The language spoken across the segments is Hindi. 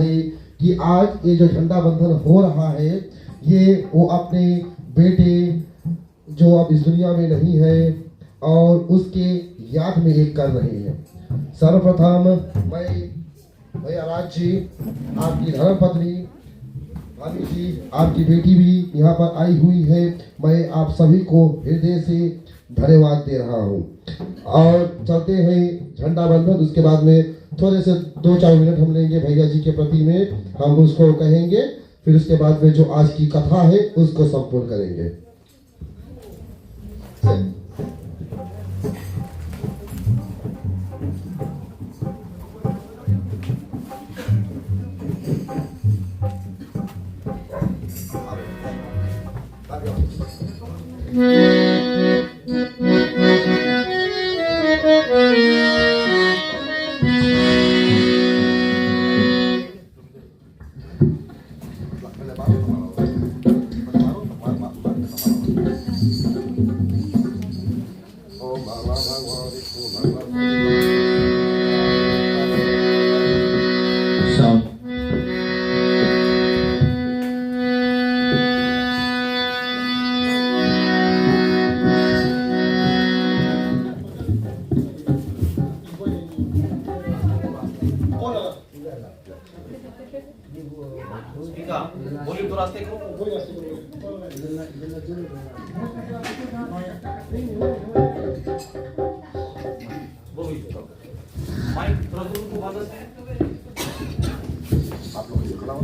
है कि आज ये जो झंडा बंधन हो रहा है ये वो अपने बेटे जो अब इस दुनिया में नहीं है और उसके याद में ये कर रहे हैं। सर्वप्रथम मैं भैया राज जी, आपकी धर्मपत्नी भाभी जी, आपकी बेटी भी यहाँ पर आई हुई है, मैं आप सभी को हृदय से धन्यवाद दे रहा हूँ। और चलते हैं झंडा बंधन, उसके बाद में थोड़े से 2-4 मिनट हम लेंगे भैया जी के प्रति में, हम उसको कहेंगे, फिर उसके बाद में जो आज की कथा है उसको संपूर्ण करेंगे। बोलिए तो रास्ते करो माइक थोड़ा दूर को बात है आप लोग खड़ा हो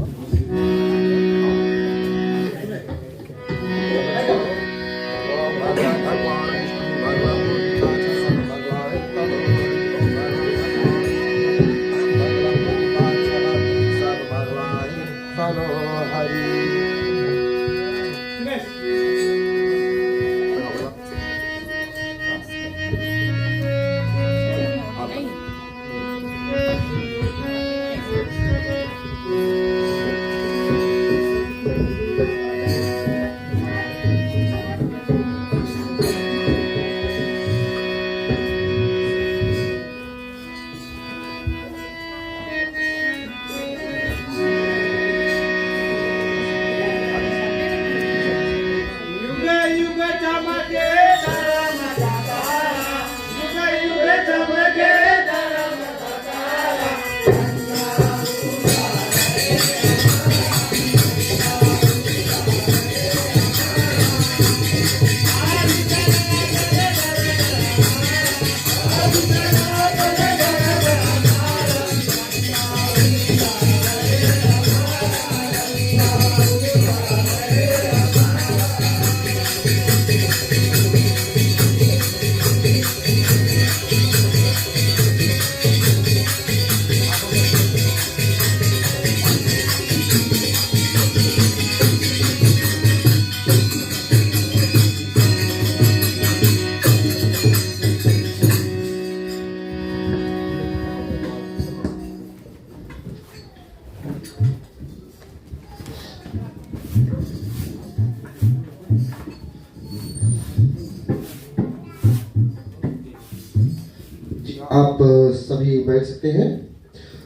आप सभी बैठ सकते हैं।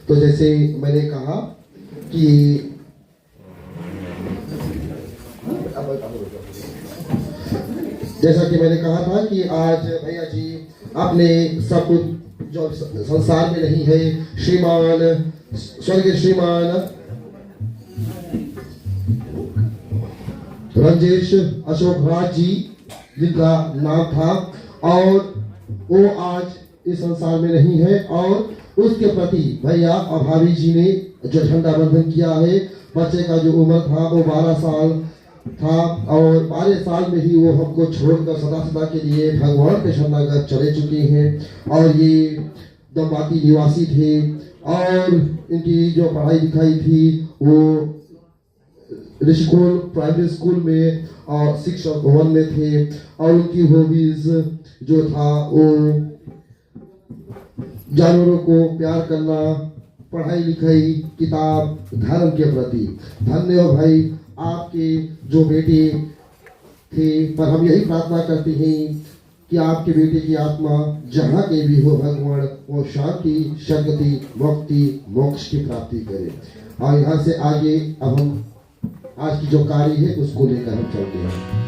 तो जैसे मैंने कहा कि जैसा कि मैंने कहा था कि आज भैया जी अपने सब कुछ जो संसार में नहीं है, श्रीमान स्वर्गीय श्रीमान रंजेश अशोक राज जी जिनका नाम था, और वो आज इस संसार में नहीं है, और उसके प्रति भैया और भाभी जी ने जो झंडा बंधन किया है, बच्चे का जो उम्र था वो 12 साल था, और 12 साल में ही वो हमको छोड़कर सदा सदा के लिए भगवान के शरणागत चले चुके हैं। और ये दमबाती निवासी थे, और इनकी जो पढ़ाई लिखाई थी वो ऋषिकुल प्राइमरी स्कूल में और शिक्षक भवन में थे, और उनकी हॉबीज जो था वो जानवरों को प्यार करना, पढ़ाई लिखाई, किताब, धर्म के प्रति। धन्य हो भाई आपके जो बेटे थे, पर हम यही प्रार्थना करते हैं कि आपके बेटे की आत्मा जहाँ के भी हो भगवान वो शांति, सद्गति, मुक्ति, मोक्ष की प्राप्ति करे। और यहाँ से आगे अब हम आज की जो कार्य है उसको लेकर हम चलते हैं।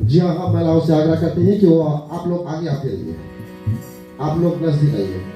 जी हाँ, हम महिलाओं से आग्रह करते हैं कि वो आप लोग आगे आते रहिए, आप लोग नजदीक आइए।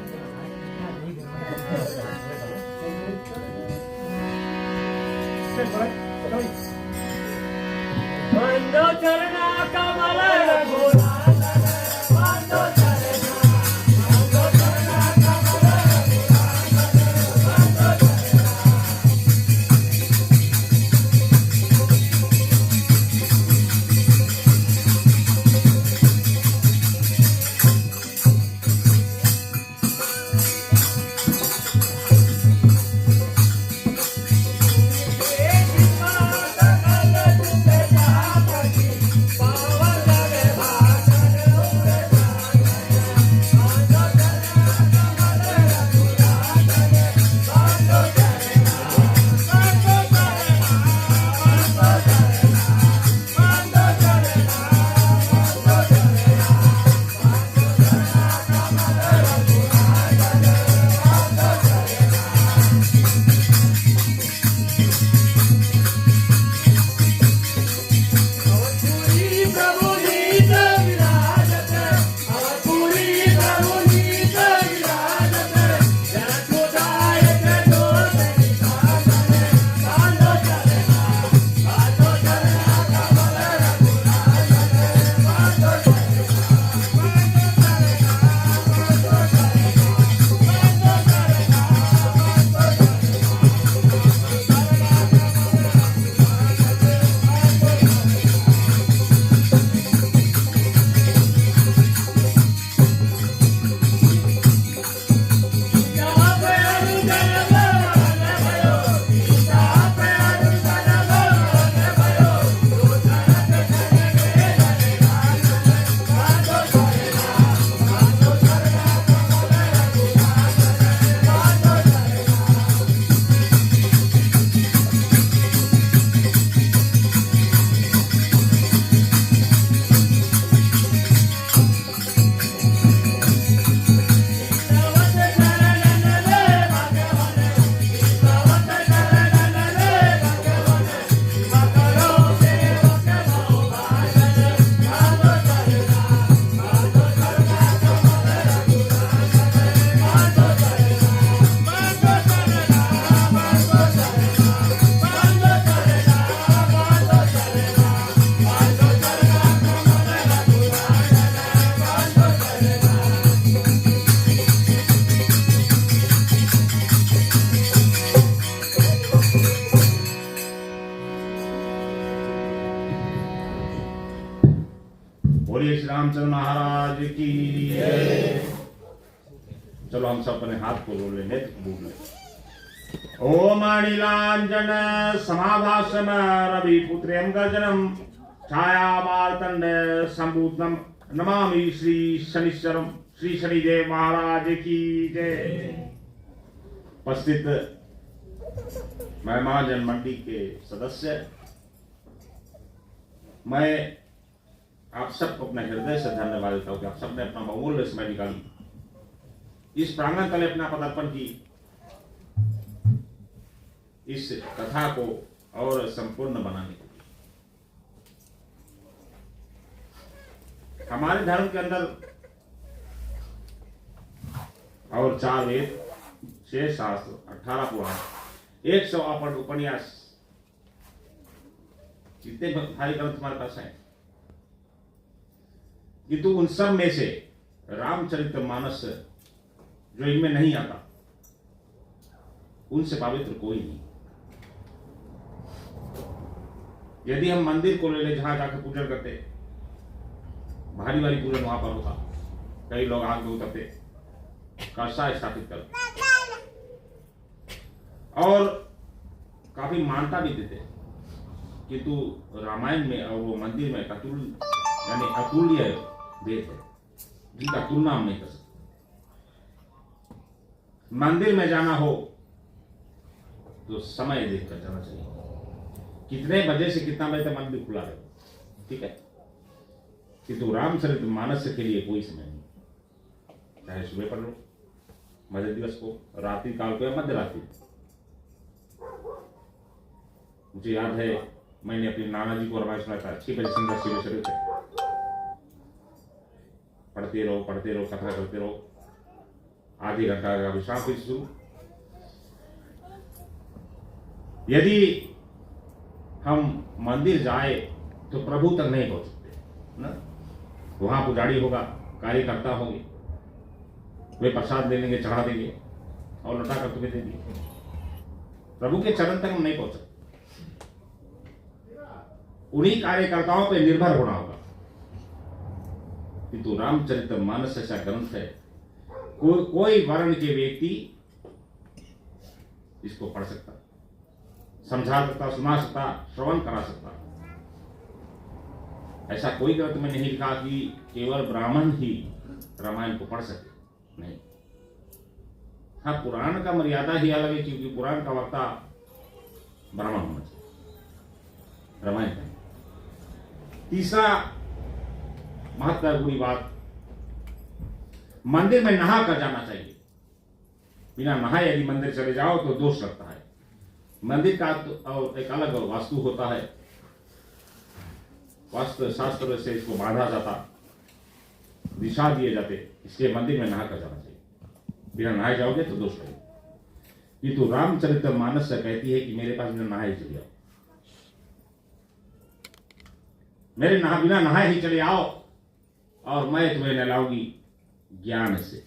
बोलिए श्री रामचंद्र महाराज की। चलो हम सब अपने हाथ को जोड़ ले, नेत्र को बोल ले। ओम नीलांजन समाभासम रवि पुत्रेम गर्जनम छाया मार्तंड संभूतम नमामि श्री शनिश्चरम। श्री शनिदेव महाराज की जय। उपस्थित मेहमान जन मंडी के सदस्य, मैं आप सबको अपने हृदय से धन्यवाद देता हूं कि आप सबने अपना बहुमूल्य समय निकाली इस प्रांगण तले अपना पदार्पण की, इस कथा को और संपूर्ण बनाने के लिए। हमारे धर्म के अंदर और 4 वेद, 6 शास्त्र, 18 पुराण, 100 उपन्यास, जितने भारी ग्रंथ हमारे पास हैं, किंतु उन सब में से रामचरितमानस जो इनमें नहीं आता, उनसे पवित्र कोई नहीं। यदि हम मंदिर को ले ले जहां जाकर पूजन करते, भारी भारी पूजन वहां पर होता, कई लोग आग में उतरते, कलशा स्थापित कर और काफी मान्यता भी देते, किंतु रामायण में और वो मंदिर में यानी अतुल्य भेद है, जिनका तुलना हम नहीं कर सकते। मंदिर में जाना हो तो समय देखकर जाना चाहिए, कितने बजे से कितना बजे तक मंदिर खुला रहे, ठीक है। किंतु रामचरितमानस के लिए कोई समय नहीं, चाहे सुबह पढ़ लो, मध्य दिवस को, रात्रि काल को या मध्य रात्रि। मुझे याद है मैंने अपने नाना जी को रामायण सुनाया था, 6 बजे संध्या 6 बजे थे, पढ़ते रहो कथा करते रहो, आधे घंटा का विश्राम फिर शुरू। यदि हम मंदिर जाए तो प्रभु तक नहीं पहुंच सकते ना, वहां पुजारी होगा, कार्यकर्ता होंगे, वे प्रसाद ले लेंगे, चढ़ा देंगे और लौटा कर तुम्हें दे देंगे। प्रभु के चरण तक हम नहीं पहुंच सकते, उन्हीं कार्यकर्ताओं पर निर्भर होना होगा। किंतु रामचरितमानस ऐसा ग्रंथ है, कोई वर्ण के व्यक्ति इसको पढ़ सकता, समझा सकता, सुना सकता, श्रवण करा सकता। ऐसा कोई ग्रंथ में नहीं लिखा कि केवल ब्राह्मण ही रामायण को पढ़ सके, नहीं। हाँ, पुराण का मर्यादा ही अलग है, क्योंकि पुराण का वक्ता ब्राह्मण होना चाहिए, रामायण का। तीसरा महत्वपूर्ण बात, मंदिर में नहा कर जाना चाहिए। बिना नहाए यदि मंदिर चले जाओ तो दोष लगता है। मंदिर का तो और एक अलग वास्तु होता है, वास्तु शास्त्र से इसको बांधा जाता, दिशा दिए जाते, इसलिए मंदिर में नहा कर जाना चाहिए। बिना नहाए जाओगे तो दोष लगेगा। किंतु रामचरितमानस कहती है कि मेरे पास बिना नहाए चले जाओ, बिना नहाए ही चले आओ और मैं तुम्हें नहलाऊंगी ज्ञान से।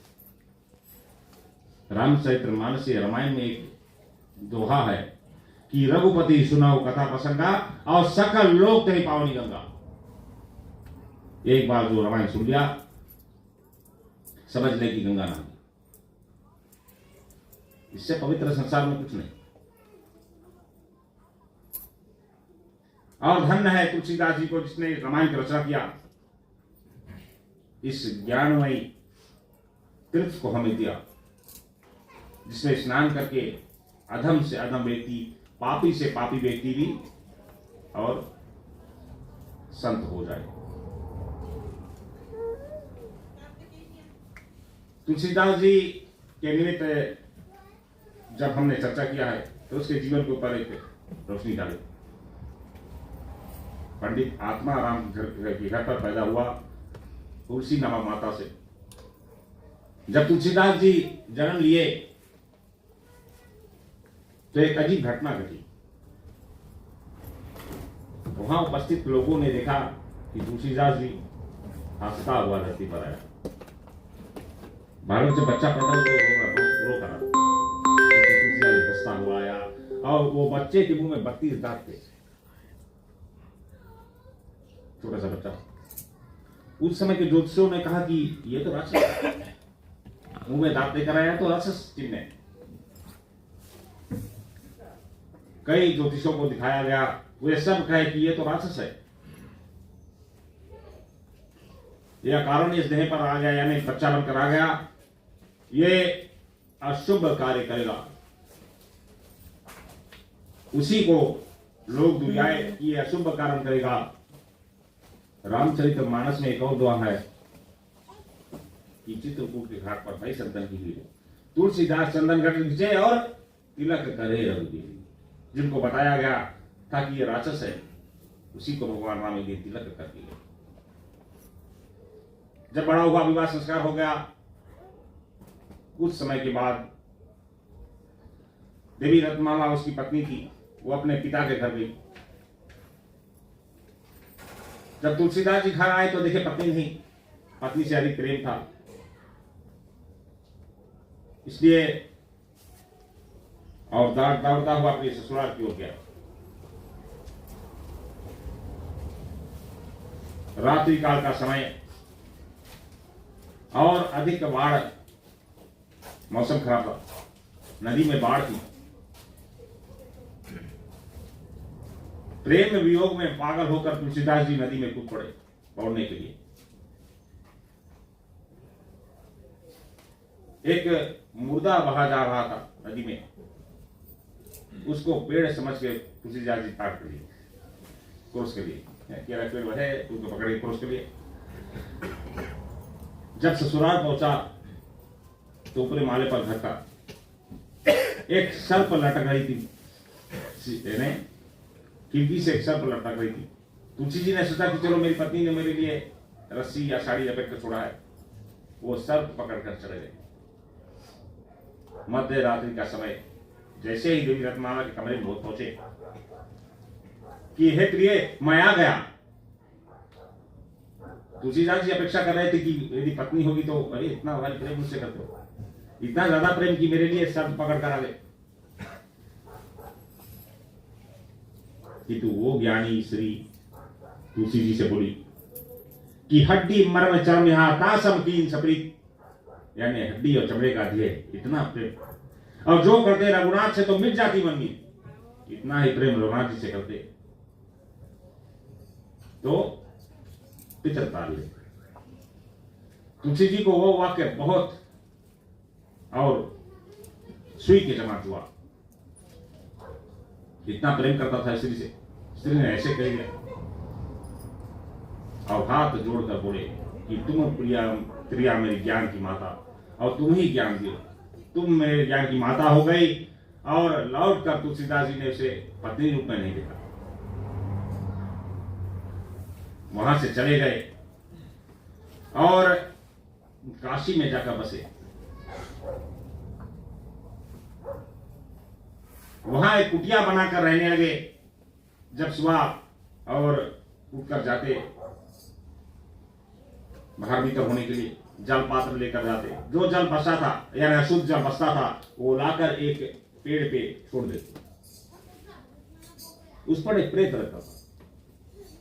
रामचरितमानस रामायण में एक दोहा है कि रघुपति सुनाओ कथा प्रसंगा और सकल लोक तेरी पावनी गंगा। एक बार जो रामायण सुन लिया, समझ ले कि गंगा नहा, इससे पवित्र संसार में कुछ नहीं। और धन्य है तुलसीदास जी को जिसने रामायण की रचना किया, इस ज्ञानमयी तीर्थ को हमें दिया, जिसमें स्नान करके अधम से अधम व्यक्ति, पापी से पापी व्यक्ति भी और संत हो जाए। तुलसीदास जी के निमित्त जब हमने चर्चा किया है तो उसके जीवन के ऊपर एक रोशनी डाली। पंडित आत्मा राम के घर पर पैदा हुआ तुलसी नामक माता से। जब तुलसीदास जी जन्म लिए तो एक अजीब घटना घटी। वहां उपस्थित लोगों ने देखा कि तुलसीदास जी हंसता हुआ धरती पर आया। भारत से बच्चा पैदा हुआ रो करा, तुलसीदास जी हंसता हुआ आया और वो बच्चे के मुंह में 32 दांत थे, छोटा सा बच्चा। उस समय के ज्योतिषियों ने कहा कि ये तो राक्षस है, मुंह में दांत लेकर आया तो राक्षस चिन्ह है। कई ज्योतिषों को दिखाया गया, वे सब कहे कि ये तो राक्षस है, यह कारण इस देह पर आ गया, यानी बच्चा बनकर आ गया, ये अशुभ कार्य करेगा। उसी को लोग दुनियाए कि ये अशुभ कारण करेगा। रामचरितमानस में एक और दुआ है कि चित्रकूट के घाट पर भाई संतन की भीड़, तुलसीदास चंदन घट नीचे और तिलक करे रघुदेवी। जिनको बताया गया था कि ये राक्षस है, उसी को भगवान राम ने तिलक कर दिया। जब बड़ा हुआ, विवाह संस्कार हो गया, कुछ समय के बाद देवी रत्नमाला उसकी पत्नी थी, वो अपने पिता के घर गई। जब तुलसीदास जी घर आए तो देखे पत्नी नहीं, पत्नी से अधिक प्रेम था, इसलिए और दौड़ता हुआ अपने ससुराल की ओर गया। रात्रि काल का समय और अधिक बाढ़, मौसम खराब था, नदी में बाढ़ थी। प्रेम वियोग में पागल होकर तुलसीदास जी नदी में कूद पड़े दौड़ने के लिए। एक मुर्दा बहा जा रहा था नदी में, उसको पेड़ समझ के तुलसीदास जी काट लिए क्रॉस के लिए। केरा पेड़ बढ़े तो उसको पकड़े क्रॉस के लिए। जब ससुराल पहुंचा तो ऊपरी माले पर घर का एक सर्प लटक रही थी, खिड़की से एक सर्प लटक रही थी। तुलसी जी ने सोचा कि चलो मेरी पत्नी ने मेरे लिए रस्सी या साड़ी लपेट कर छोड़ा है। वो सर्प पकड़कर चले गए। मध्य रात्रि का समय, जैसे ही देवी रत्नमाला के कमरे में बहुत पहुंचे कि हे प्रिय मैं आ गया। तुलसीदास जी अपेक्षा कर रहे थे कि यदि पत्नी होगी तो अरे इतना भाई प्रेम मुझसे करते हो, इतना ज्यादा प्रेम कि मेरे लिए सर्प पकड़ कर आ गए। किंतु वो ज्ञानी श्री तुलसी जी से बोली कि हड्डी मर्म चर्म यहाँ तासम कीन सप्रीत, यानी हड्डी और चमड़े का ध्येय इतना प्रेम, और जो करते रघुनाथ से तो मिट जाती मन में, इतना ही प्रेम रघुनाथ जी से करते तो पितर तार ले। तुलसी जी को वो वाक्य बहुत और सुई के जमात हुआ। इतना प्रेम करता था स्त्री से, स्त्री ने ऐसे कह दिया और हाथ जोड़कर बोले कि तुम प्रिया मेरी ज्ञान की माता, और तुम ही ज्ञान दियो, तुम मेरे ज्ञान की माता हो गई। और लौट कर तुलसीदास जी ने उसे पत्नी रूप में नहीं देखा, वहां से चले गए और काशी में जाकर बसे। वहां एक कुटिया बनाकर रहने लगे। जब सुबह और उठकर जाते बाहर भीतर होने के लिए, जल पात्र लेकर जाते, जो जल बचा था यानी अशुद्ध जल बचता था वो लाकर एक पेड़ पे छोड़ देते। उस पर एक प्रेत रहता था।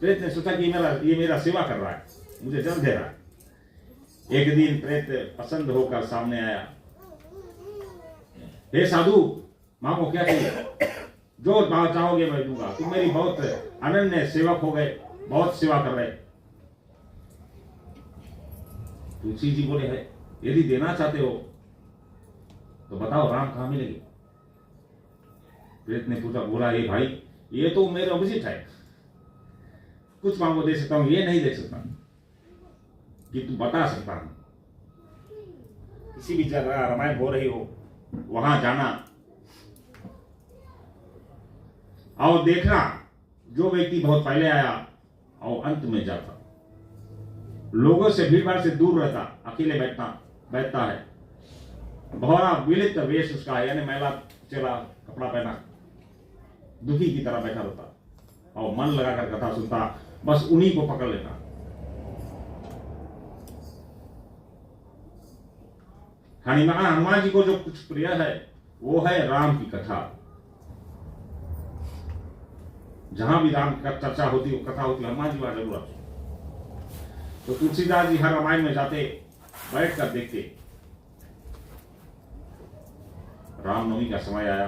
प्रेत ने सोचा कि ये मेरा सेवा कर रहा है, मुझे जल दे रहा है। एक दिन प्रेत पसंद होकर सामने आया, हे साधु मांगो क्या चाहिए, जो चाहोगे मैं दूंगा, तुम मेरी बहुत अनन्य सेवक हो गए, बहुत सेवा कर रहे। तुलसी जी बोले है यदि देना चाहते हो तो बताओ राम कहां मिलेंगे। प्रेत ने पूछा, बोला ये भाई ये तो मेरे अपोजिट है, कुछ मांगो दे सकता हूं, ये नहीं दे सकता कि तू बता सकता हूं। किसी भी जगह रामायण हो रही हो वहां जाना और देखना जो व्यक्ति बहुत पहले आया और अंत में जाता, लोगों से भीड़ भाड़ से दूर रहता, अकेले बैठता है, भौरा विलित वेश उसका है, यानी मैला चेला कपड़ा पहना, दुखी की तरह बैठा रहता और मन लगाकर कथा सुनता, बस उन्हीं को पकड़ लेता। हनुमान जी को जो कुछ प्रिय है वो है राम की कथा। जहां भी राम की चर्चा होती, वो कथा होती, हनुमान जी वहां जरूर आते। तो तुलसीदास जी हर रामायण में जाते, बैठकर देखते। रामनवमी का समय आया,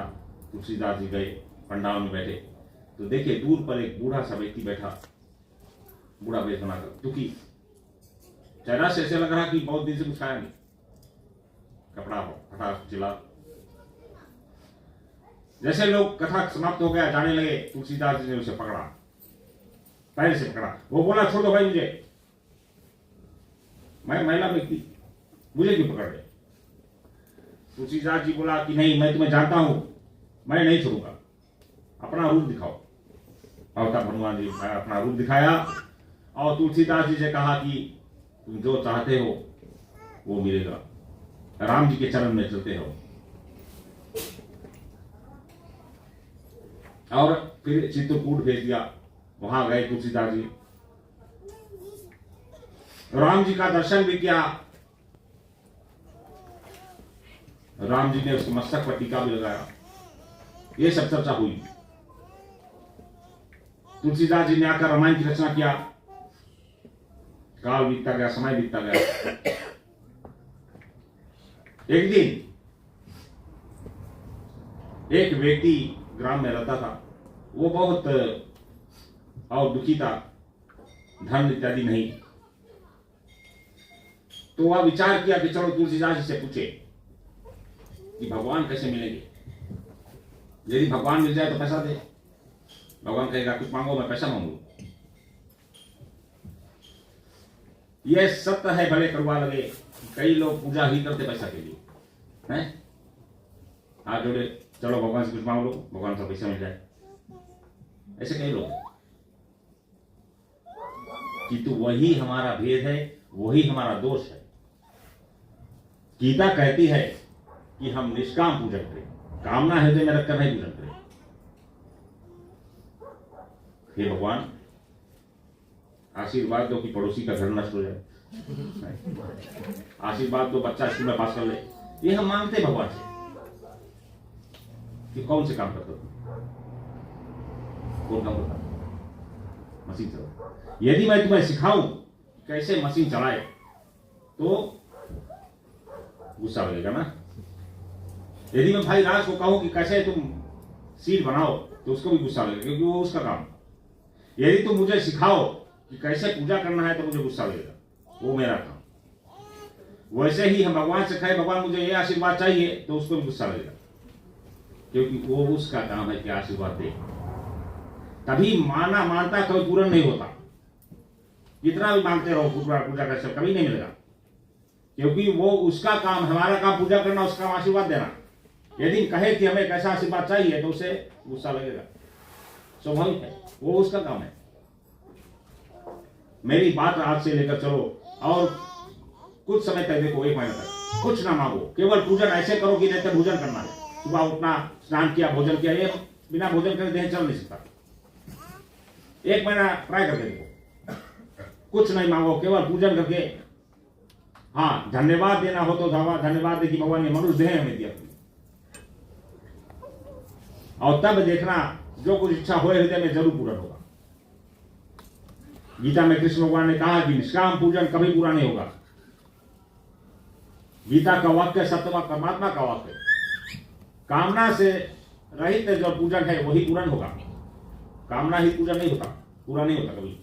तुलसीदास जी गए पंडाल में बैठे तो देखे दूर पर एक बूढ़ा सा व्यक्ति बैठा, बूढ़ा वेश बनाकर, दुखी, चेहरा से ऐसे लग रहा कि बहुत दिन से कुछ खाया नहीं, कपड़ा हो फटा चिला। जैसे लोग कथा समाप्त हो गया जाने लगे, तुलसीदास जी ने उसे पकड़ा, पैर से पकड़ा। वो बोला, छोड़ दो भाई मुझे, मैं महिला व्यक्ति, मुझे क्यों पकड़ रहे। तुलसीदास जी बोला कि नहीं, मैं तुम्हें जानता हूं, मैं नहीं छोड़ूंगा, अपना रूप दिखाओ। और तब हनुमान जी अपना रूप दिखाया और तुलसीदास जी से कहा कि तुम जो चाहते हो वो मिलेगा, राम जी के चरण में चलते हो। और फिर चित्रकूट भेज दिया, वहां गए तुलसीदास जी, राम जी का दर्शन भी किया। राम जी ने उसके मस्तक पर टीका भी लगाया, ये सब चर्चा हुई। तुलसीदास जी ने आकर रामायण की रचना किया। काल बीतता गया, समय बीतता गया। एक दिन एक व्यक्ति ग्राम में रहता था। वो बहुत और दुखी था, धन इत्यादि नहीं। तो वह विचार किया कि चलो तुलसीदास जी से पूछे कि भगवान कैसे मिलेंगे। यदि भगवान मिल जाए तो पैसा दे। भगवान कहेगा कुछ मांगो, मैं पैसा मांगू। यह सत्य है, भले कड़वा लगे। कई लोग पूजा ही करते पैसा के लिए, हैं? हाथ जोड़े, चलो भगवान से कुछ मांग लो, भगवान से पैसा मिल जाए। ऐसे कई लोग। किंतु वही हमारा भेद है, वही हमारा दोष है। गीता कहती है कि हम निष्काम पूजन करें, कामना हृदय में रखकर नहीं पूजन करें। हे भगवान, आशीर्वाद दो कि पड़ोसी का घर नष्ट हो जाए, आशीर्वाद दो बच्चा स्कूल में पास कर ले। ये हम मांगते भगवान से कि कौन से काम करते हो? कौन काम करता? मशीन चलाओ। यदि मैं तुम्हें सिखाऊं कैसे मशीन चलाए तो गुस्सा लगेगा ना। यदि मैं भाई राज को कहूं कि कैसे तुम सीट बनाओ तो उसको भी गुस्सा लगेगा, क्योंकि वो उसका काम। यदि तुम मुझे सिखाओ कि कैसे पूजा करना है तो मुझे गुस्सा लगेगा, वो मेरा काम। वैसे ही हम भगवान से कहें भगवान मुझे ये आशीर्वाद चाहिए तो उसको भी गुस्सा लगेगा, क्योंकि वो उसका काम है कि आशीर्वाद दे। तभी मानता कभी पूर्ण नहीं होता। जितना भी मांगते रहो पूजा कर सब कभी नहीं मिलेगा, क्योंकि वो उसका काम, हमारा काम पूजा करना, उसका काम आशीर्वाद देना। यदि कहे कि हमें कैसा आशीर्वाद चाहिए तो उसे गुस्सा लगेगा, स्वाभाविक है, वो उसका काम है। मेरी बात आज से लेकर चलो और कुछ समय तक देखो, 1 महीने तक कुछ ना मांगो, केवल पूजन ऐसे करो कि नित्य भोजन करना है। सुबह उठना, स्नान किया, भोजन किया। ये बिना भोजन करे देह चल नहीं सकता। 1 महीना ट्राई करके देखो, कुछ नहीं मांगो, केवल पूजन करके। हाँ, धन्यवाद देना हो तो धन्यवाद दे कि भगवान ने मनुष्य देह हमें दिया। और तब देखना जो कुछ इच्छा हो हृदय में जरूर पूरा होगा। गीता में कृष्ण भगवान ने कहा कि निष्काम पूजन कभी पूरा नहीं होगा। गीता का वाक्य सत्यवा परमात्मा का वाक्य। कामना से रहित जो पूजन है वही पूर्ण होगा। कामना ही पूजन नहीं होता, पूरा नहीं होता कभी।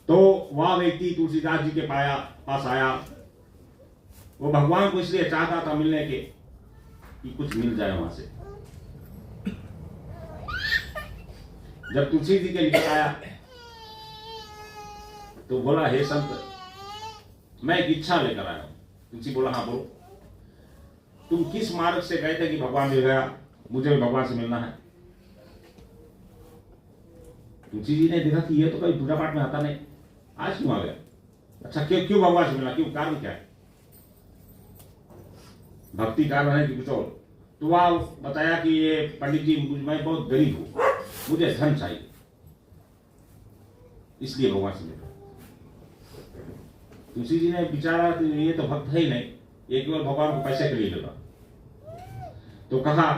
तो वह व्यक्ति तुलसीदास जी के पास आया। वो भगवान को इसलिए चाहता था मिलने के कि कुछ मिल जाए वहां से। जब तुलसी जी के निकट आया तो बोला, हे संत, मैं एक इच्छा लेकर आया हूं। तुलसी बोला, हाँ बोलो। तुम किस मार्ग से गए थे कि भगवान मिल गया? मुझे भी भगवान से मिलना है। तुलसी जी ने देखा कि ये तो कभी पूजा पाठ में आता नहीं, आज क्यों आ गया? अच्छा, क्यों भगवान से मिलना? क्यों, कारण क्या है? भक्ति कारण है कि कुछ और? तो वह बताया कि ये पंडित जी, मैं बहुत गरीब हूं, मुझे धन चाहिए, इसलिए भगवान से मिला। तुलसी जी ने विचारा कि ये तो भक्त है ही नहीं, ये केवल भगवान को पैसे के लिए मिला। तो कहा,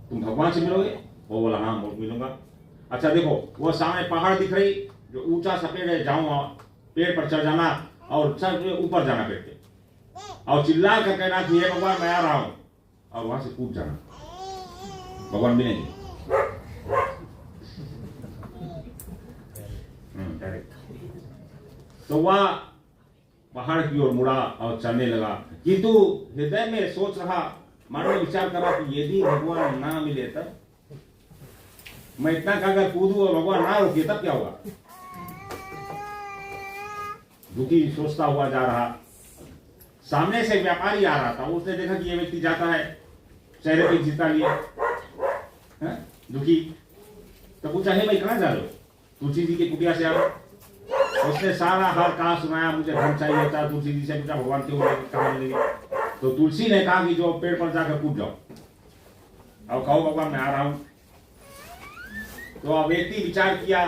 तुम भगवान से मिलोगे? वो बोला, हाँ मिलूंगा। अच्छा देखो, वो सामने पहाड़ दिख रही, जो ऊंचा सा पेड़ है, जाऊं पेड़ पर चढ़ जाना और ऊपर जाना पेड़ पे, और चिल्ला कर कहना कि हे भगवान मैं आ रहा हूं, और वहां से कूद जाना, भगवान मिलेंगे। तो वह पहाड़ की ओर मुड़ा और चलने लगा, किंतु हृदय में सोच रहा, मानो विचार करा कि यदि भगवान ना मिले तब मैं इतना अगर कूदू और भगवान ना रोके तब क्या होगा? दुखी सोचता हुआ जा रहा। सामने से व्यापारी आ रहा था, उसने देखा कि ये व्यक्ति जाता है, चेहरे पे चिंता लिए दुखी। तो पूछा, हे भाई कहां जा रहे हो? तुलसी जी की कुटिया से आ रहे। उसने सारा हाल कहा सुनाया, मुझे धन चाहिए था। तुलसी जी से पूछा, भगवान क्यों कहां मिलेगी? तो तुलसी ने कहा कि जो पेड़ पर जाकर कूद जाओ और कहो भगवान मैं आ रहा हूं। तो अब व्यक्ति विचार किया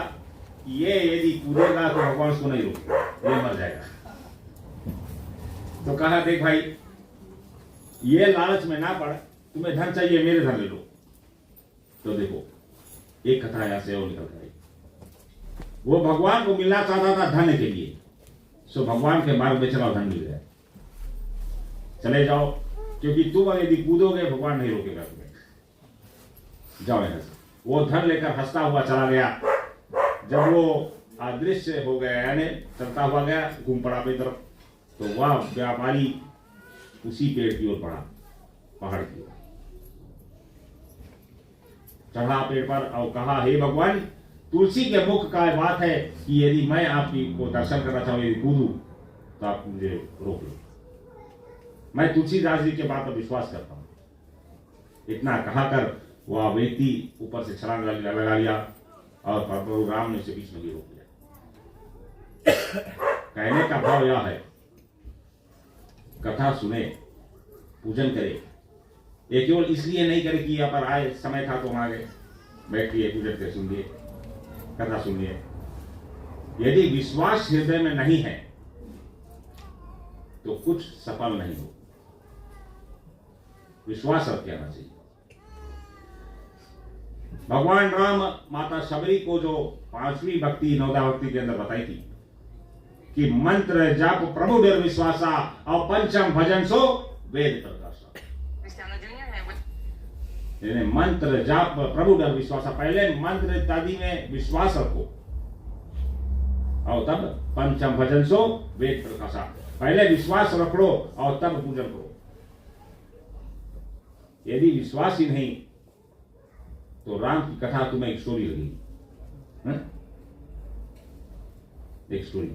कि ये यदि कूदेगा तो भगवान उसको नहीं रोकेगा, ये मर जाएगा। तो कहा, देख भाई, ये लालच में ना पड़, तुम्हें धन चाहिए मेरे धन ले लो। तो देखो एक कथा यहां से और निकल कर आई। वो भगवान को मिलना चाहता था धन के लिए, सो भगवान के मार्ग में चलाओ, धन मिल गया, चले जाओ, क्योंकि तुम यदि कूदोगे भगवान नहीं रोकेगा तुम्हें, जाओ यहां से। वो धन लेकर हंसता हुआ चला गया। जब वो अदृश्य हो गया, यानी चलता हुआ गया, घूम पड़ा अपनी तरफ, तो वह व्यापारी उसी पेड़ की ओर बढ़ा, पहाड़ की ओर चढ़ा पेड़ पर और कहा, हे भगवान, तुलसी के मुख का बात है कि यदि मैं आपकी को दर्शन करना चाहूं, यदि कूदूं तो आप मुझे रोक लो। मैं तुलसीदास जी के बात पर विश्वास करता हूं। इतना कहाकर वह व्यक्ति ऊपर से छलांग लगा लिया और प्रभु राम ने उसे बीच में ही रोक लिया। कहने का भाव यह है, कथा सुने, पूजन करे, ये केवल इसलिए नहीं करे कि यहाँ पर आए, समय था तो वहां गए, बैठिए, पूजन के सुनिए, कथा सुनिए। यदि विश्वास हृदय में नहीं है तो कुछ सफल नहीं हो। विश्वास रख आना चाहिए। भगवान राम माता शबरी को जो 5वीं भक्ति नवदा भक्ति के अंदर बताई थी कि मंत्र जाप प्रभु डर विश्वासा और पंचम भजन सो वेद प्रकाशा। मंत्र जाप प्रभु डर विश्वासा, पहले मंत्र इत्यादि में विश्वास रखो और तब पंचम भजन सो वेद प्रकाशा। पहले विश्वास रखो और तब पूजन करो। यदि विश्वास ही नहीं तो राम की कथा तुम्हें एक स्टोरी लगेगी, एक स्टोरी।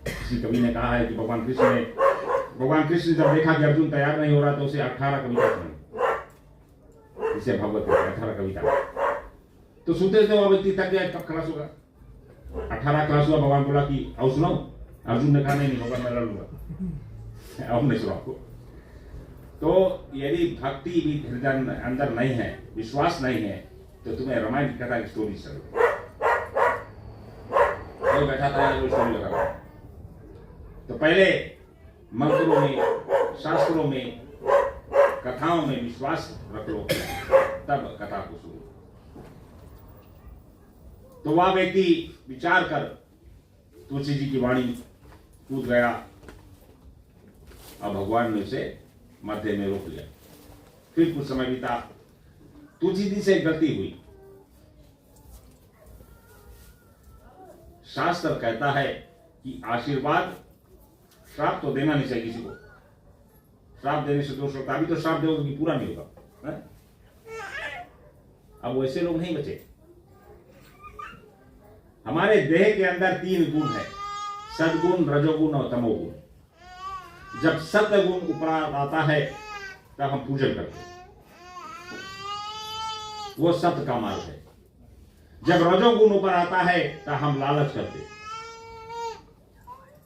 किसी कवि ने कहा है कि भगवान कृष्ण जब देखा कि अर्जुन तैयार नहीं हो रहा तो उसे 18 कविता सुनाई, जिसे भगवत कहते हैं, 18 कविता। तो सुनते थे वो व्यक्ति थक गया, कब खलास होगा? 18 क्लास हुआ, भगवान बोला कि आओ सुनाओ। अर्जुन ने कहा नहीं भगवान मैं लड़ूंगा, अब नहीं सुनाओ। तो यदि भक्ति भी हृदय अंदर नहीं है, विश्वास नहीं है, तो तुम्हें रामायण की कथा की स्टोरी चल कोई बैठा था कोई स्टोरी लगा। तो पहले मंत्रों में, शास्त्रों में, कथाओं में विश्वास रख लो, तब कथा को सुनो। तो वह व्यक्ति विचार कर तुलसी जी की वाणी कूद गया और भगवान ने उसे मध्य में रोक लिया। फिर कुछ समय बीता, तुलसी जी से एक गलती हुई। शास्त्र कहता है कि आशीर्वाद, श्राप तो देना नहीं चाहिए किसी को, श्राप देने से दोष होता। अभी तो श्राप दोगे कि पूरा नहीं होगा, है? अब वैसे लोग नहीं बचे। हमारे देह के अंदर 3 गुण है, सद्गुण, रजोगुण और तमोगुण। जब सत्य गुण ऊपर आता है तब हम पूजन करते हैं, वो सत्य का मार्ग है। जब रजोगुण ऊपर आता है तब हम लालच करते हैं।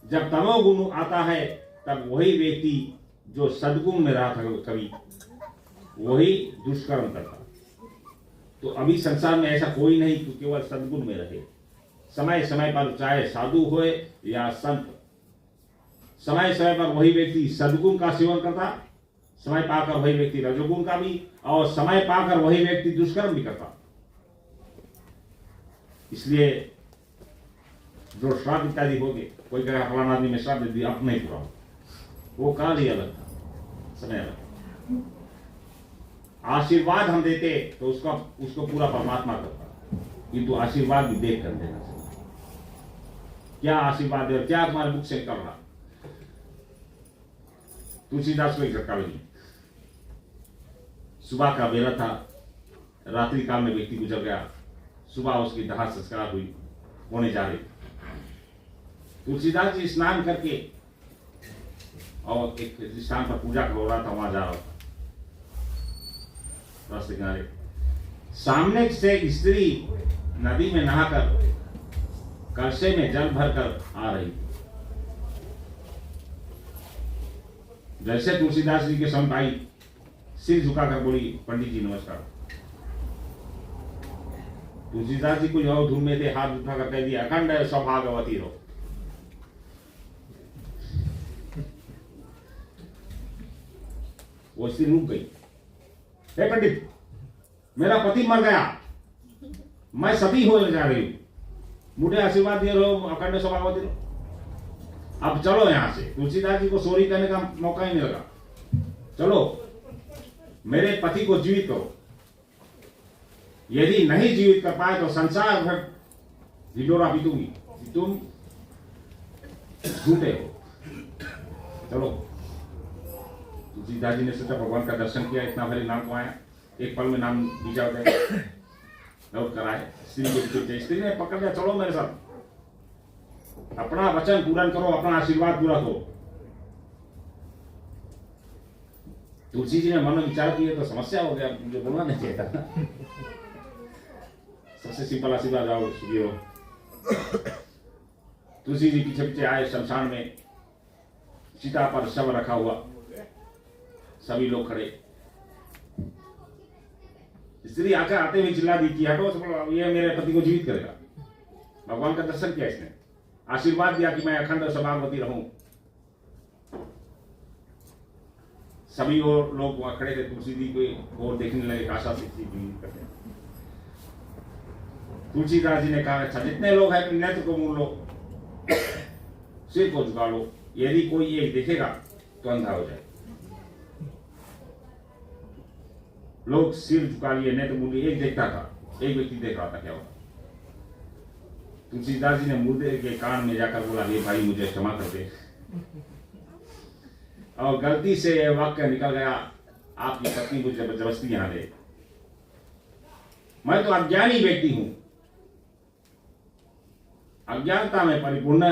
जब तमोगुण आता है तब वही व्यक्ति जो सद्गुण में रहा था कभी, वही दुष्कर्म करता। तो अभी संसार में ऐसा कोई नहीं कि केवल सद्गुण में रहे। समय समय पर, चाहे साधु होए या संत, समय समय पर वही व्यक्ति सद्गुण का सेवन करता, समय पाकर वही व्यक्ति रजोगुण का भी, और समय पाकर वही व्यक्ति दुष्कर्म भी करता। इसलिए जो श्राप इत्यादि हो गए, कोई कहे फलाना आदमी में श्राप दे दिया, अब नहीं पूरा, वो काल ही अलग था, समय अलग था। आशीर्वाद हम देते तो उसको पूरा परमात्मा करता, किंतु आशीर्वाद भी देख कर देना चाहिए। क्या आशीर्वाद दे, क्या तुम्हारे मुख से कर रहा। तुलसीदास को एक झटका लगी। सुबह का बेला था, रात्रि काल में व्यक्ति गुजर गया। सुबह उसकी दाह संस्कार हुई, होने जा रही। तुलसीदास जी स्नान करके और एक स्थान पर पूजा हो रहा था, वहां जा रहा था रास्ते किनारे। सामने से स्त्री नदी में नहाकर कलशे में जल भरकर आ रही। जैसे तुलसीदास जी के समीप आई, सिर झुकाकर बोली, पंडित जी नमस्कार। तुलसीदास जी को जो धूम में थे, हाथ उठाकर कह दिया, अखंड सौभाग्यवती रहो। वो स्त्री रुक गई। हे पंडित, मेरा पति मर गया, मैं सती होने जा रही हूं, मुझे आशीर्वाद दे रहो, अखंड सभापति रहो। अब चलो यहां से। तुलसीदास जी को सॉरी कहने का मौका ही नहीं लगा। चलो मेरे पति को जीवित करो, यदि नहीं जीवित कर पाए तो संसार भर ढिढोरा पीटूंगी, तुम झूठे हो। चलो तुलसीदास जी ने सोचा भगवान का दर्शन किया, इतना भले नाम को आया, एक पल में नाम बीजा हो गया, लौट कर आए। स्त्री के पीछे स्त्री ने पकड़ लिया, चलो मेरे साथ, अपना वचन पूरा करो, अपना आशीर्वाद पूरा करो। तुलसी जी ने मन में विचार किया तो समस्या हो गया, मुझे बोलना नहीं चाहिए था। सबसे सिंपल आशीर्वाद, आओ सुखी हो। तुलसी जी पीछे पीछे आए, शमशान में सीता पर शव रखा हुआ, सभी लोग खड़े। स्त्री आकर आते हुए चिल्ला दी कि हटो, ये मेरे पति को जीवित करेगा। भगवान का दर्शन किया इसने, आशीर्वाद दिया कि मैं अखंड सभापति रहूं। सभी और लोग वहां खड़े थे, तुलसी जी को और देखने लगे, आशा से करते। तुलसीदास जी ने कहा, अच्छा जितने लोग हैं नेत्र को मूल लो, सिर को झुका लो, यदि कोई एक देखेगा तो अंधा हो जाए। लोग सिर झुका लिए, नेत्र मूल, एक देखता था, एक व्यक्ति देख रहा था क्या होगा। तुलसीदास जी ने मुर्दे के कान में जाकर बोला, ये भाई मुझे क्षमा कर दे, और गलती से यह वाक्य निकल गया, आपकी पत्नी मुझे जबरदस्ती यहां ले। मैं तो अज्ञानी व्यक्ति हूं, अज्ञानता में परिपूर्ण,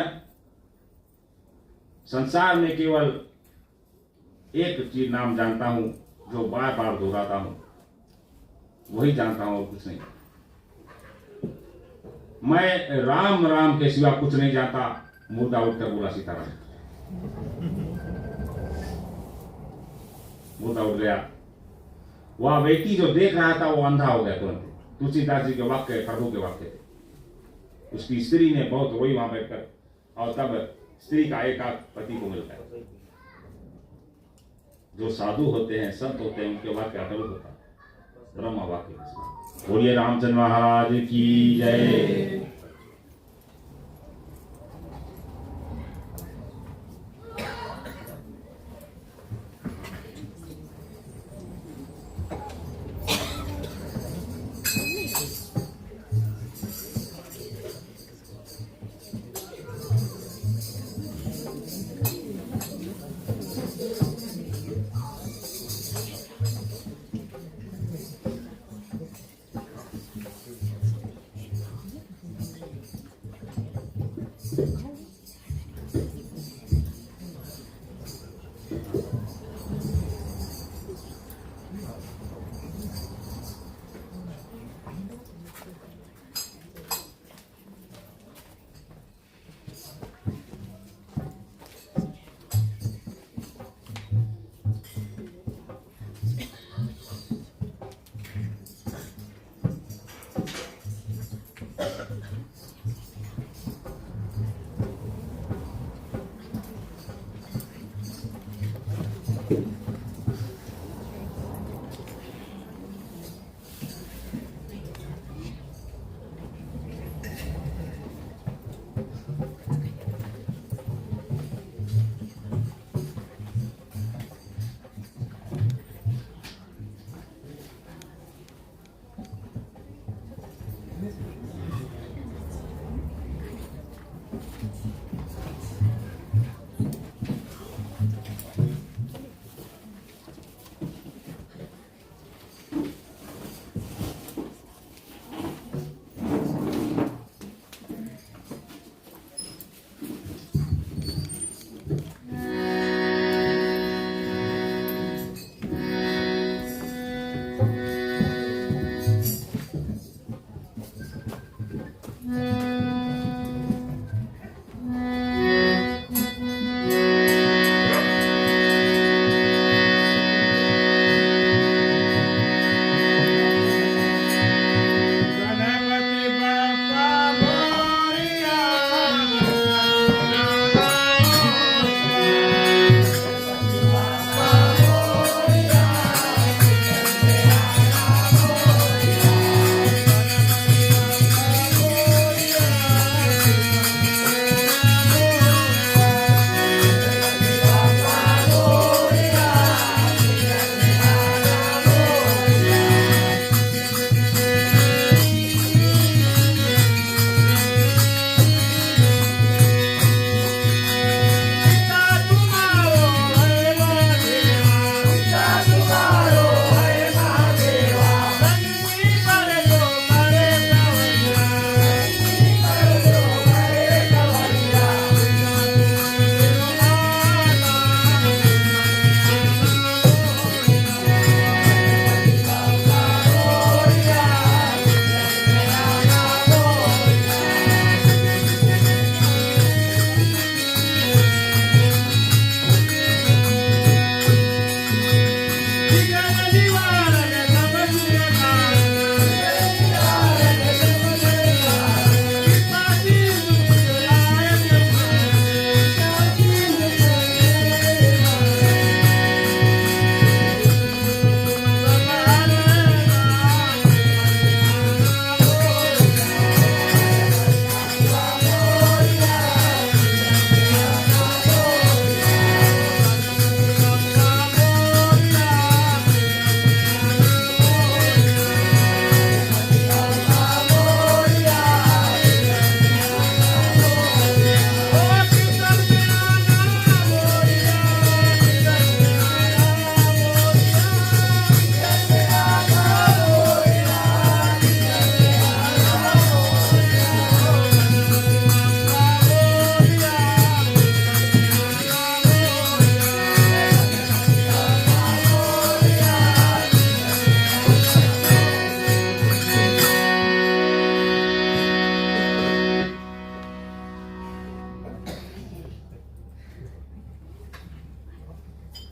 संसार में केवल एक चीज नाम जानता हूं जो बार बार दोहराता हूं, वही जानता हूं और कुछ नहीं। मैं राम राम के सिवा कुछ नहीं जानता। मुर्दा उठकर बोला सीताराम। मुर्दा उठ गया। वह व्यक्ति जो देख रहा था वो अंधा हो गया तुरंत। तुलसीदास जी के वाक्य प्रभु के वाक्य थे। उसकी स्त्री ने बहुत रोई वहां बैठकर, और तब स्त्री का एकाक पति को मिलता है। जो साधु होते हैं, संत होते हैं, उनके वाक्य अटल होता है, ब्रह्म वाक्य। बोलिए रामचंद्र महाराज की जय।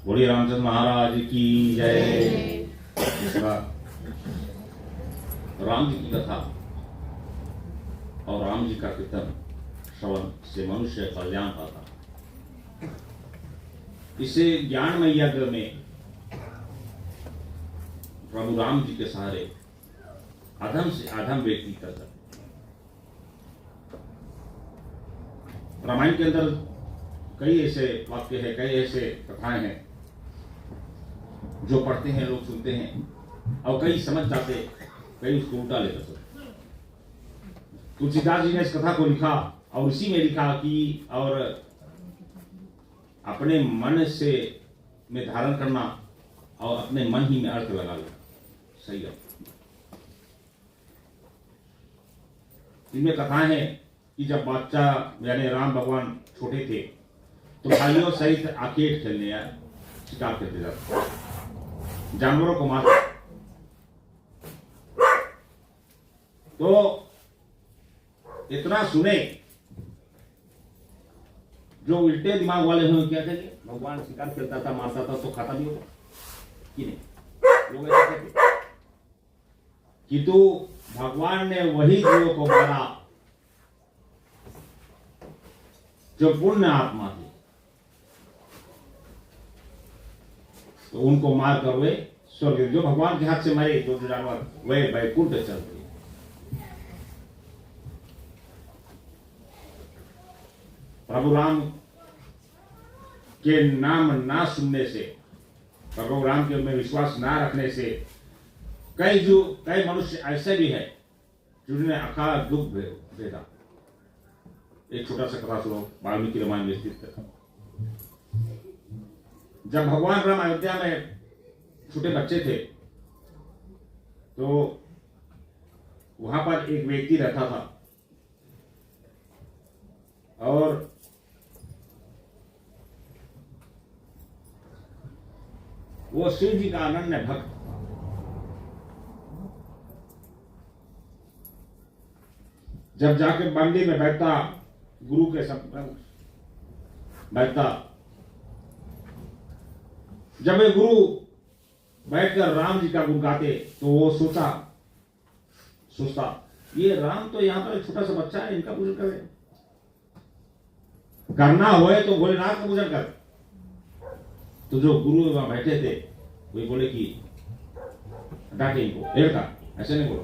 बोलिए रामचंद्र महाराज की जय। दूसरा, राम जी की कथा और राम जी का कीर्तन श्रवण से मनुष्य कल्याण पाता। इसे ज्ञानमय यज्ञ में प्रभु राम जी के सहारे अधम से अधम व्यक्ति कर सकते। रामायण के अंदर कई ऐसे वाक्य है, कई ऐसे कथाएं हैं जो पढ़ते हैं लोग, सुनते हैं और कई समझ जाते, कई उसको उल्टा लेकर चलते। तुलसीदास जी ने इस कथा को लिखा और उसी में लिखा कि और अपने मन से में धारण करना और अपने मन ही में अर्थ लगा लेना सही है। इनमें कथाएं हैं कि जब बच्चा यानी राम भगवान छोटे थे तो भाइयों सहित आखेट खेलने या शिकार करते जाते, जानवरों को मारते। तो इतना सुने जो उल्टे दिमाग वाले हैं क्या कहेंगे, भगवान शिकार खेलता था, मारता था तो खाता भी होगा कि नहीं। लोग ऐसा कहते कि तो भगवान ने वही जीवों को मारा जो पुण्य आत्मा थे, तो उनको मार कर वे स्वर्ग, जो भगवान के हाथ से मरे जो जानवर वे वैकुंठ चलते। प्रभु राम के नाम ना सुनने से, प्रभु राम के में विश्वास ना रखने से कई मनुष्य ऐसे भी है जिन्होंने अकाल दुख भेदा। एक छोटा सा कथा सुनो, वाल्मीकि रामायण में स्थित है। जब भगवान राम अयोध्या में छोटे बच्चे थे तो वहां पर एक व्यक्ति रहता था और वो शिव जी का अनन्य भक्त। जब जाके मंदिर में बैठता, गुरु के सब बैठता, जब वे गुरु बैठकर राम जी का गुण गाते तो वो सोचता ये राम तो यहाँ पर एक छोटा सा बच्चा है, इनका पूजन करे, करना होए तो भोलेनाथ का पूजन कर। तो जो गुरु वहां बैठे थे वे बोले कि डांटे इनको, का ऐसे नहीं बोलो,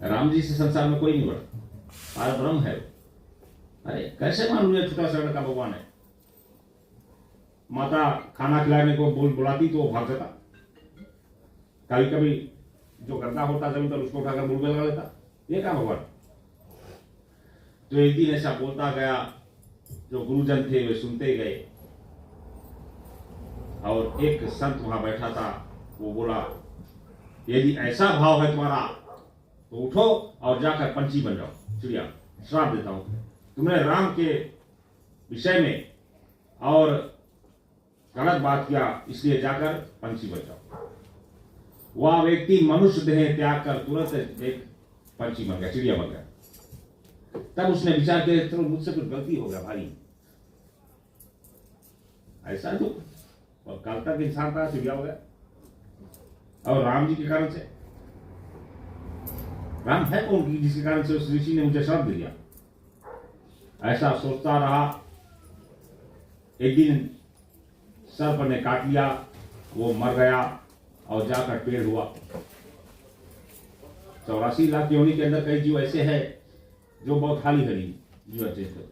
राम जी से संसार में कोई नहीं बढ़ा, पार ब्रह्म है। अरे कैसे मान लूंगा छोटा सा लड़का भगवान है। माता खाना खिलाने को बुलाती तो वो भाग जाता, कभी कभी जो गंदा होता जमीन पर उसको उठाकर मुंह में लगा लेता, ये क्या भगवान। तो एक दिन ऐसा बोलता गया, जो गुरुजन थे वे सुनते गए और एक संत वहां बैठा था, वो बोला यदि ऐसा भाव है तुम्हारा तो उठो और जाकर पंछी बन जाओ, चिड़िया, श्राप देता हूं तुमने राम के विषय में और गलत बात किया, इसलिए जाकर पंछी बन जाओ। वह व्यक्ति मनुष्य देह त्याग कर तुरंत एक पंछी बन गया, चिड़िया बन गया। तब उसने विचार किया चलो मुझसे कुछ गलती हो गया भाई, ऐसा जो और कल तक इंसान था चिड़िया हो गया। और राम जी के कारण से, राम है कौन की जिसके कारण से उस ऋषि ने मुझे श्राप दिया। ऐसा सोचता रहा। एक दिन सर्प ने काट लिया, वो मर गया और जाकर पेड़ हुआ। 84 लाख योनि के अंदर कई जीव ऐसे हैं जो बहुत हाली हली जीवन चेंज करते।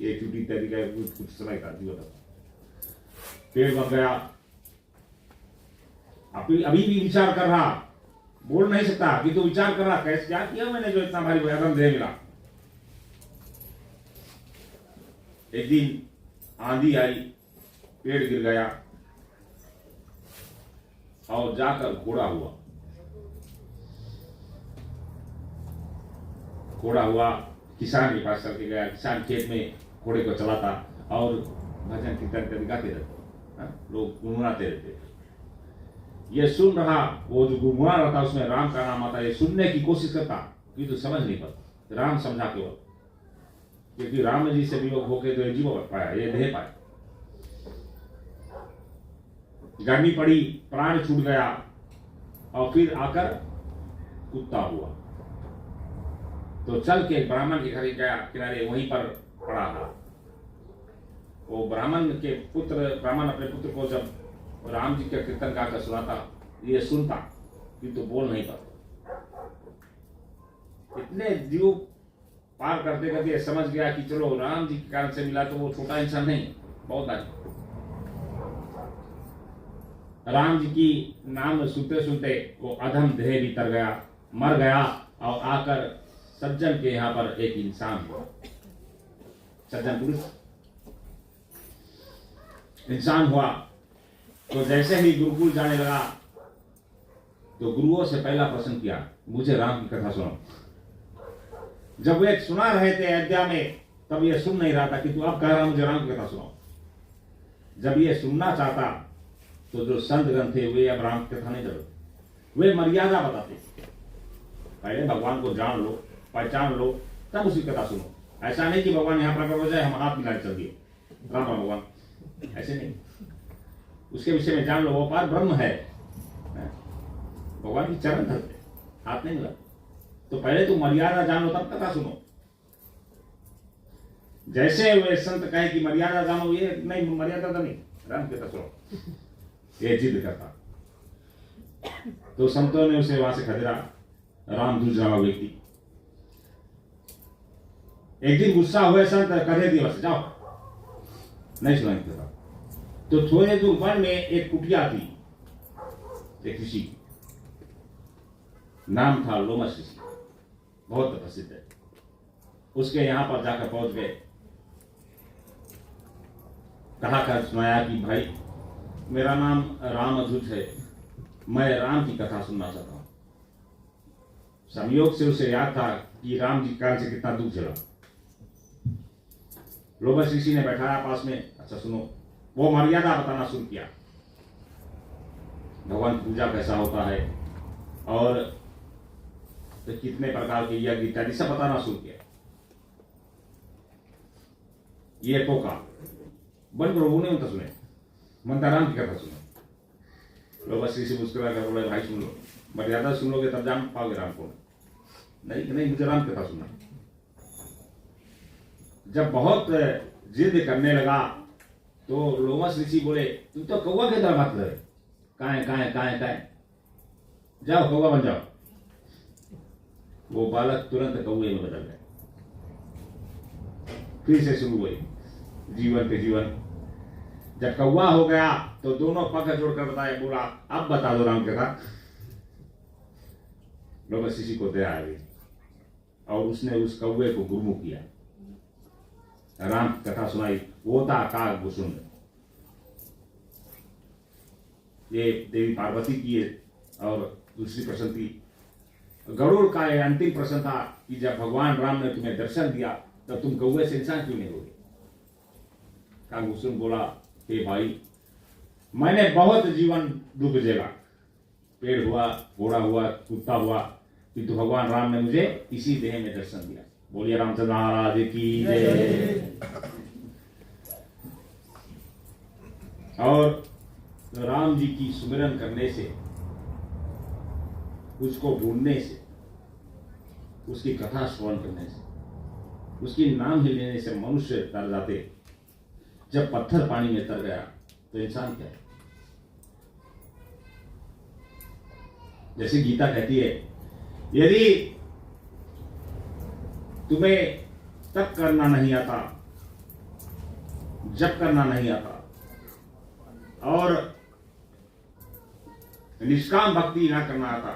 ये छुट्टी तरीका कुछ समय का जीवन पेड़ बन गया। अभी भी विचार कर रहा, बोल नहीं सकता कि तो विचार कर रहा कैसे क्या किया मैंने जो इतना भारी वैधम दे मिला। एक दिन आंधी आई, पेड़ गिर गया और जाकर घोड़ा हुआ। घोड़ा हुआ, किसान के पास चल के गया। किसान खेत में घोड़े को चलाता और भजन कीर्तन कर गाते रहते, लोग गुनगुनाते रहते। ये सुन रहा, वो जो गुनगुना रहा था उसमें राम का नाम आता, ये सुनने की कोशिश करता कि तो समझ नहीं पाता। राम समझा केवल, क्योंकि राम जी से वियोग होके तो ये जीव पाया, ये देह पाया। गर्मी पड़ी, प्राण छूट गया और फिर आकर कुत्ता हुआ। तो चल के ब्राह्मण के घर गया, किनारे वहीं पर पड़ा था। वो ब्राह्मण अपने पुत्र को जब राम जी का कीर्तन गाकर सुनाता, ये सुनता कि तो बोल नहीं पाता। इतने जीव पार करते करते समझ गया कि चलो राम जी के कारण से मिला तो वो छोटा इंसान नहीं, बहुत आगे। राम जी की नाम सुनते सुनते वो अधम देह भीतर गया, मर गया और आकर सज्जन के यहाँ पर एक इंसान हुआ, सज्जन पुरुष इंसान हुआ। तो जैसे ही गुरुकुल जाने लगा तो गुरुओं से पहला प्रश्न किया, मुझे राम की कथा सुनो। जब वे सुना रहे थे अयोध्या में, तब ये सुन नहीं रहा था कि तू अब कह रहा मुझे राम की कथा सुनो। जब ये सुनना चाहता तो जो संत गण थे वे अब राम की कथा नहीं करते, वे मर्यादा बताते। पहले भगवान को जान लो, पहचान लो, तब उसकी कथा सुनो। ऐसा नहीं कि भगवान यहाँ प्रकट हो जाए हम हाथ मिला चल दिए राम भगवान, ऐसे नहीं। उसके विषय में जान लो, वो पार ब्रह्म है, भगवान की चरण धरते, हाथ नहीं मिला। तो पहले तो मर्यादा जान लो, तब कथा सुनो। जैसे वे संत कहे कि मर्यादा जानो, ये नहीं, मर्यादा तो नहीं, राम की कथा सुनो, ये जिद करता। तो संतों ने उसे वहां से खदेड़ा। राम दूसरा व्यक्ति एक दिन गुस्सा हुए संत कहे दिवस जाओ, नहीं सुनाई कथा। तो थोड़े दूर वन में एक कुटिया थी, एक ऋषि की, नाम था लोमस ऋषि, बहुत प्रसिद्ध है। उसके यहां पर जाकर पहुंच गए, कहा कर सुनाया कि भाई मेरा नाम राम अधुत है, मैं राम की कथा सुनना चाहता हूं। संयोग से उसे याद था कि राम जी काल से कितना दुख झेला। लोमस ऋषि ने बैठाया पास में, अच्छा सुनो। वो मर्यादा बताना शुरू किया, भगवान की पूजा कैसा होता है और तो कितने प्रकार के यज्ञ इत्यादि सब बताना शुरू किया। ये पोका बन प्रभु ने उनका सुने, मनता राम की कथा सुने। लोमस ऋषि मुस्कुरा कर बोले, भाई सुन लो, मर्यादा सुन लोगे तब जान पाओगे राम को। नहीं, मुझे राम कथा सुनना। जब बहुत जिद करने लगा तो लोमस ऋषि बोले, तुम तो कौवा के तरह बात करे, काहे जाओ कौवा बन जाओ। वो बालक तुरंत कौवे में बदल गए। फिर से शुरू हुई जीवन पे जीवन। जब कौवा हो गया तो दोनों पग जोड़कर बताया, बोला अब बता दो राम कथा। लोमस ऋषि को दया आ गई और उसने उस कौवे को गुरुमुख किया, राम की कथा सुनाई। वोता काग भुसुंड, ये देवी पार्वती की है। और दूसरी प्रश्न थी गरुड़ का। ये अंतिम प्रश्न था कि जब भगवान राम ने तुम्हें दर्शन दिया तब तुम कौवे से इंसान क्यों नहीं हो गए। काग भुसुंड बोला, हे भाई, मैंने बहुत जीवन दुख झेला, पेड़ हुआ, घोड़ा हुआ, कुत्ता हुआ, किंतु भगवान राम ने मुझे इसी देह में दर्शन दिया। बोलिए रामचंद्र महाराज की जय। और राम जी की सुमिरन करने से, उसको ढूंढने से, उसकी कथा श्रवण करने से, उसकी नाम ही लेने से मनुष्य तर जाते। जब पत्थर पानी में तर गया तो इंसान क्या है। जैसे गीता कहती है, यदि तुम्हें तप करना नहीं आता, जप करना नहीं आता और निष्काम भक्ति ना करना आता,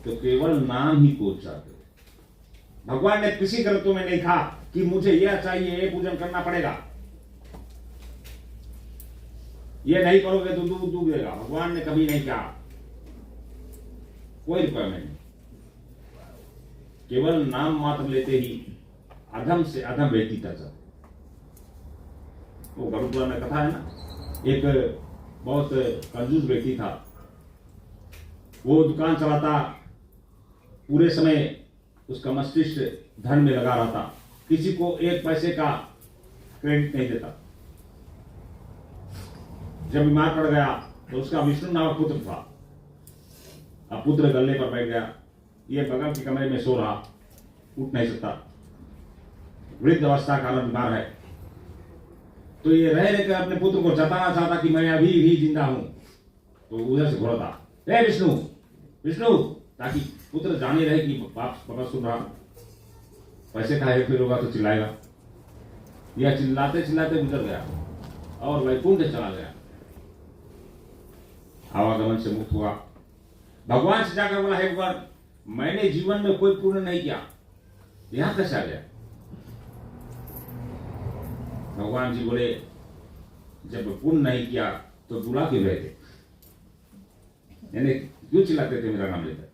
तो केवल नाम ही को चाहते। भगवान ने किसी ग्रंथों में नहीं कहा कि मुझे यह चाहिए, ये पूजन करना पड़ेगा, ये नहीं करोगे तो दूध डूबेगा। भगवान ने कभी नहीं कहा, कोई रिक्वायरमेंट नहीं। केवल नाम मात्र लेते ही अधम से अधम व्यक्ति तक जाते। वो गरुड़ में कथा है ना, एक बहुत कंजूस व्यक्ति था, वो दुकान चलाता, पूरे समय उसका मस्तिष्क धन में लगा रहता, किसी को एक पैसे का क्रेडिट नहीं देता। जब बीमार पड़ गया तो उसका विष्णु नामक पुत्र था। अब पुत्र गले पर बैठ गया, ये बगल के कमरे में सो रहा, उठ नहीं सकता, वृद्ध अवस्था का कारण बीमार है। तो ये रह रहकर अपने पुत्र को जताना चाहता कि मैं अभी भी जिंदा हूं। तो उधर से घोड़ता, हे विष्णु विष्णु, ताकि पुत्र जाने रहे कि बाप पापा सुन रहा। पैसे खाए फिर होगा तो चिल्लाएगा। यह चिल्लाते चिल्लाते गुजर गया और वैकुंठ चला गया, आवागमन से मुक्त हुआ। भगवान से जाकर बोला, हे भगवान, मैंने जीवन में कोई पुण्य नहीं किया, यहां कैसे आ गया? भगवान जी बोले, जब पुण्य नहीं किया तो दूल्हा क्यों रहे थे, यानी क्यों चिल्लाते थे मेरा नाम लेकर?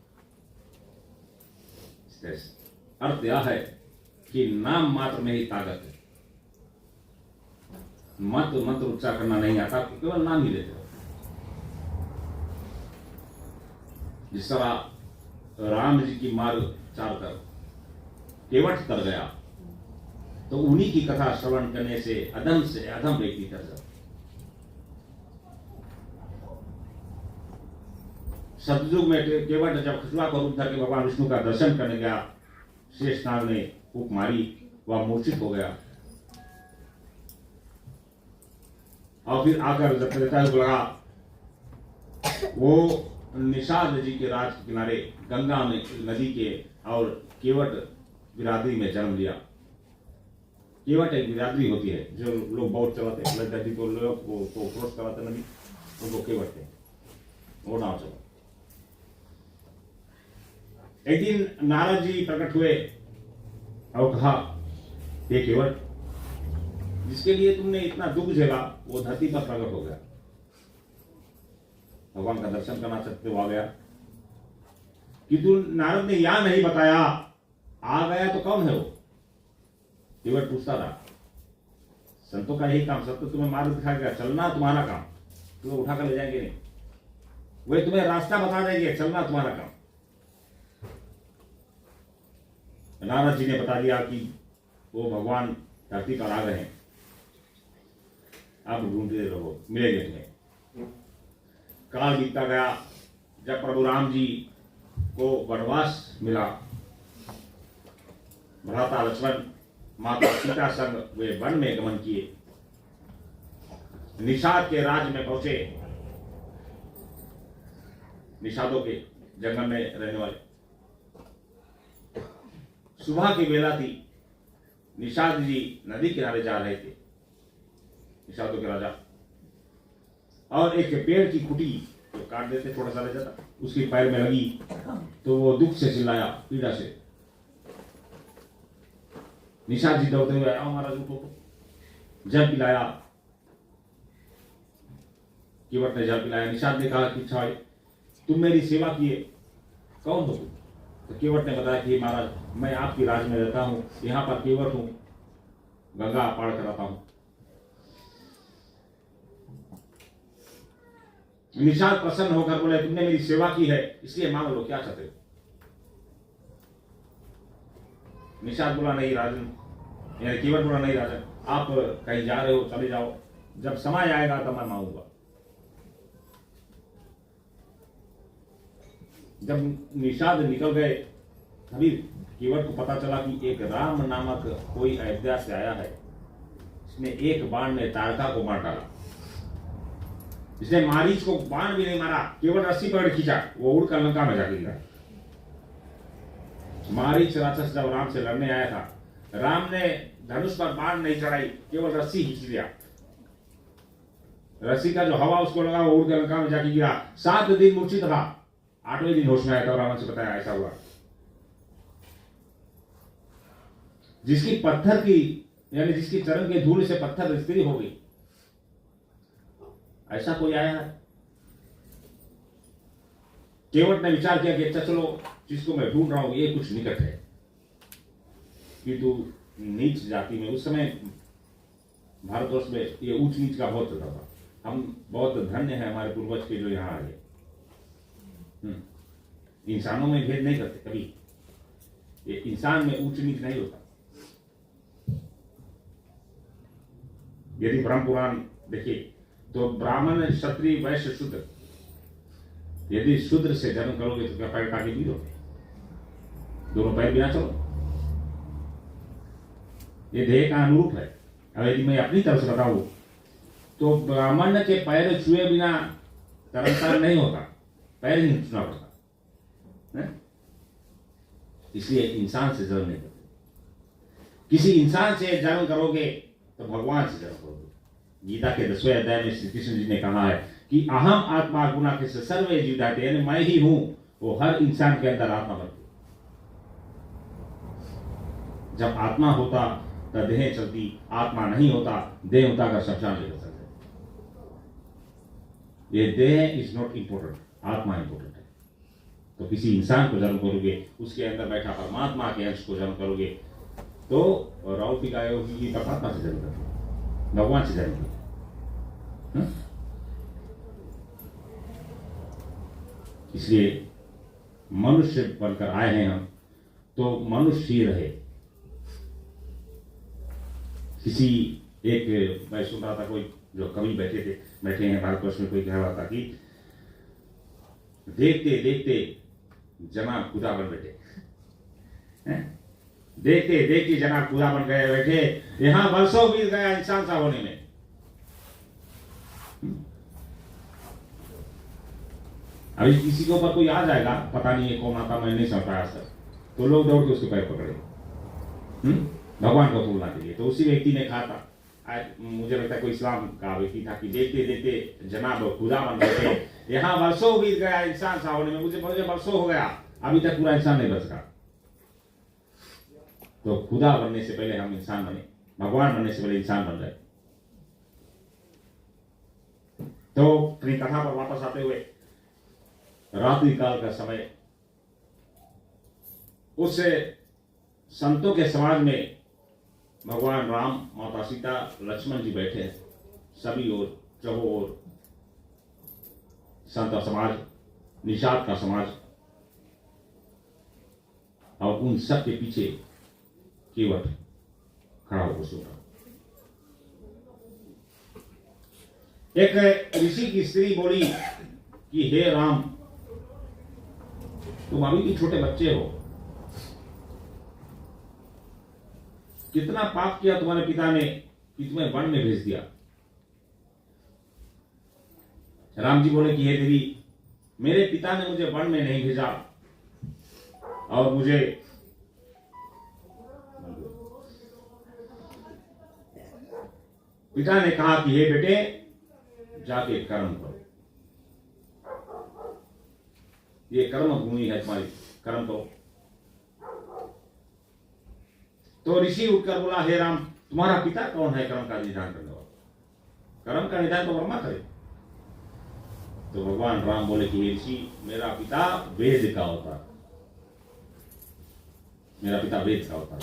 अर्थ यह है कि नाम मात्र में ही ताकत है। मंत्र उच्चार करना नहीं आता, केवल नाम ही लेते हो। जिस तरह राम जी की मार्ग चार कर केवट कर गया, तो उन्हीं की कथा श्रवण करने से अधम व्यक्ति कर जाता। सतयुग में केवट जब खचुआ को रूप धर के भगवान विष्णु का दर्शन करने गया, शेषनाग ने फूंक मारी, वह मूर्छित हो गया। और फिर आकर जब त्रेता युग लगा, वो निषाद जी के राज के किनारे गंगा में नदी के और केवट बिरादरी में जन्म लिया। केवट एक बिरादरी होती है, जो लोग बहुत चलाते हैं, नदी को लोग को क्रॉस कराते नदी, उनको केवट थे, वो नाव चला। एक दिन नारद जी प्रकट हुए और कहा, हे केवट, जिसके लिए तुमने इतना दुख झेला वो धरती पर प्रकट हो गया। भगवान का दर्शन करना चाहते हुआ गया कि तू नारद ने यह नहीं बताया, आ गया तो कौन है वो? केवट पूछता था। संतों का यही काम, सत्य तुम्हें मार्ग दिखाएगा, चलना तुम्हारा काम, तुम्हें उठाकर ले जाएंगे नहीं, वे तुम्हें रास्ता बता देंगे, चलना तुम्हारा काम। नारद जी ने बता दिया कि वो भगवान धरती पर आ गए हैं, आप ढूंढते रहो, मिलेंगे तुम्हें। काल बीतता गया। जब प्रभु राम जी को वनवास मिला, भ्राता लक्ष्मण माता सीता संग वे वन में गमन किए, निषाद के राज्य में पहुंचे। निषादों के जंगल में रहने वाले। सुबह की बेला थी, निषाद जी नदी किनारे जा रहे थे, निषादों के राजा, और एक पेड़ की खुटी जो काट देते थोड़ा सा रह जाता, उसके पैर में लगी तो वो दुख से चिल्लाया, पीड़ा से। निषाद जी दौड़ते हुए, आओ महाराज उठो। जल पिलाया, केवट ने जल पिलाया। निषाद ने कहा कि छाए तुम मेरी सेवा किए, कौन हो तुम? तो केवट ने बताया कि महाराज, मैं आपकी राज में रहता हूं, यहां पर केवट हूं, गंगा पार कराता हूं। निषाद प्रसन्न होकर बोले, तुमने मेरी सेवा की है, इसलिए मांग लो, क्या चाहते हो? निषाद बोला, नहीं राजन, यानी केवट बोला, नहीं राजन, आप कहीं जा रहे हो, चले जाओ, जब समय आएगा तब मैं मांगूंगा। जब निषाद निकल गए, तभी केवट को पता चला कि एक राम नामक कोई अयोध्या से आया है। इसने एक बाण में तारका को मार डाला। इसने मारीच को बाण भी नहीं मारा, केवल रस्सी पकड़ खींचा, वो उड़कर लंका में जाके गिरा। मारीच राक्षस जब राम से लड़ने आया था, राम ने धनुष पर बाण नहीं चढ़ाई, केवल रस्सी खींच लिया। रस्सी का जो हवा उसको लगा, वो उड़कर लंका में जाके गिरा। 7 दिन मूर्छित रहा, 8वें दिन होश में आया था। रावण से बताया ऐसा हुआ। जिसकी पत्थर की, यानी जिसकी चरण के धूल से पत्थर स्त्री हो गई, ऐसा कोई आया है? केवट ने विचार किया कि अच्छा चलो, जिसको मैं ढूंढ रहा हूं ये कुछ निकट है, कि तू नीच जाति में, उस समय भारतवर्ष में ये ऊंच नीच का बहुत चलता था। हम बहुत धन्य है हमारे पूर्वज के जो यहाँ आए। इंसानों में भेद नहीं करते कभी, ये इंसान में ऊंच नीच नहीं होता। यदि ब्रह्म पुराण देखिए तो ब्राह्मण, क्षत्रिय, वैश्य, शूद्र, यदि शूद्र से जन्म करोगे तो क्या पैर काटे गिरोगे? दोनों पैर बिना चलो। ये देह का अनुरूप है। अब यदि मैं अपनी तरफ से बताऊं तो ब्राह्मण के पैर छुए बिना तरनतार नहीं होता, पैर ही छूना पड़ता है। इसलिए इंसान से जन्म नहीं करते। किसी इंसान से जन्म करोगे तो भगवान से जन्म करोगे। गीता के 10वें अध्याय में श्री कृष्ण जी ने कहा है कि अहम आत्मा गुना के सर्वे जीवदाते, यानी मैं ही हूं, वो हर इंसान के अंदर आत्मा बनती। जब आत्मा होता तो देह चलती, आत्मा नहीं होता देह होता का शमशान लेकर चलते। ये देह इज नॉट इंपॉर्टेंट, आत्मा इंपॉर्टेंट है। तो किसी इंसान को जन्म करोगे, उसके अंदर बैठा परमात्मा के अंश को जन्म करोगे, तो राउल की गाय होगी परमात्मा से जन्म करोगे, भगवान से जन्म करोगे। इसलिए मनुष्य बनकर आए हैं हम, तो मनुष्य ही रहे। किसी एक, मैं सुन रहा था, कोई जो कवि बैठे हैं भारतवर्ष में, कोई कह रहा था कि देखते देखते जनाब खुदा बन बैठे, देखते देखते जनाब खुदा बन गए बैठे, यहां वर्षों बीत गया इंसान सा होने में। अभी किसी के ऊपर कोई आ जाएगा, पता नहीं है कौन आता, मैं नहीं समझ पाया सर, तो लोग दौड़ के उसके पैर पकड़े भगवान को तोड़ना के लिए। तो उसी व्यक्ति ने कहा था, मुझे लगता है कोई इस्लाम का व्यक्ति था, कि देखते देखते जनाब खुदा बन गए, यहाँ वर्षों बीत गया इंसान सा होने में, मुझे वर्षों हो गया, अभी तक पूरा इंसान नहीं बन सका। तो खुदा बनने से पहले हम इंसान बने, भगवान बनने से पहले इंसान बन गए। तो अपनी कथा पर वापस आते हुए, रात्रि काल का समय, उस संतों के समाज में भगवान राम, माता सीता, लक्ष्मण जी बैठे हैं, सभी ओर चौहों ओर संत समाज, निषाद का समाज, और उन सब के पीछे केवट खड़ा होकर सो रहा। एक ऋषि की स्त्री बोली कि हे राम, तुम अभी भी छोटे बच्चे हो, कितना पाप किया तुम्हारे पिता ने कि तुम्हें वन में भेज दिया। राम जी बोले कि हे देवी, मेरे पिता ने मुझे वन में नहीं भेजा, और मुझे पिता ने कहा कि हे बेटे, जाके कर्म करो, ये कर्म भूमि है तुम्हारी, कर्म करो। तो ऋषि उठकर बोला, हे राम, तुम्हारा पिता कौन है कर्म का निदान करने वाला? कर्म का निदान तो ब्रह्मा करे। तो भगवान राम बोले कि हे ऋषि, मेरा पिता वेद का होता, मेरा पिता वेद का होता।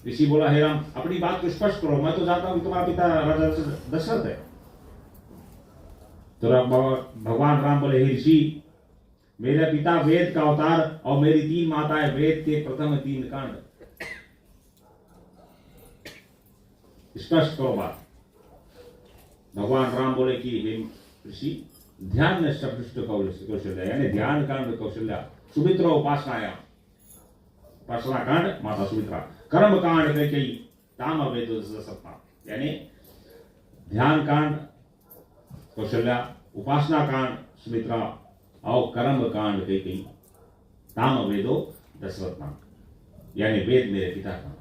ऋषि बोला, हे राम, अपनी बात को स्पष्ट करो, मैं तो जानता हूं कि तुम्हारा पिता राजा दशरथ है। तो भगवान राम बोले, हे ऋषि, मेरा पिता वेद का अवतार, और मेरी 3 माताएं वेद के प्रथम 3 कांड। स्पष्ट करो बात। भगवान राम बोले कि हे ऋषि, ध्यान में सपृष्ट कौशल्या, यानी ध्यान कांड कौशल्या, सुमित्रा उपासनाया, उपासना कांड माता सुमित्रा, कर्म कांड कैकेयी, ताम वेद सत्ता, यानी ध्यान कांड कौशल्या, उपासना कांड सुमित्रा, और कर्म कांड कैकेयी, ताम वेदो दशरथ नाम, यानी वेद मेरे पिता का।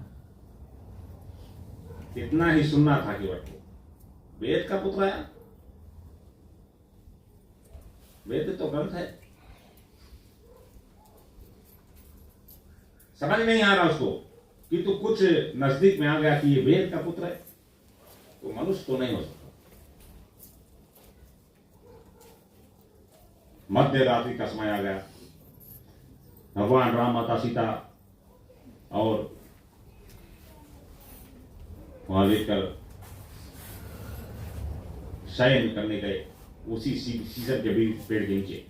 इतना ही सुनना था कि वेद का पुत्र आया। वेद तो ग्रंथ है, समझ नहीं आ रहा उसको, कि तू कुछ नजदीक में आ गया कि ये वेद का पुत्र है, तो मनुष्य तो नहीं हो सकता। मध्य रात्रि का समय आ गया, भगवान राम, माता सीता और वहां लेकर शयन करने गए, उसी सीजन के भी पेड़ के नीचे।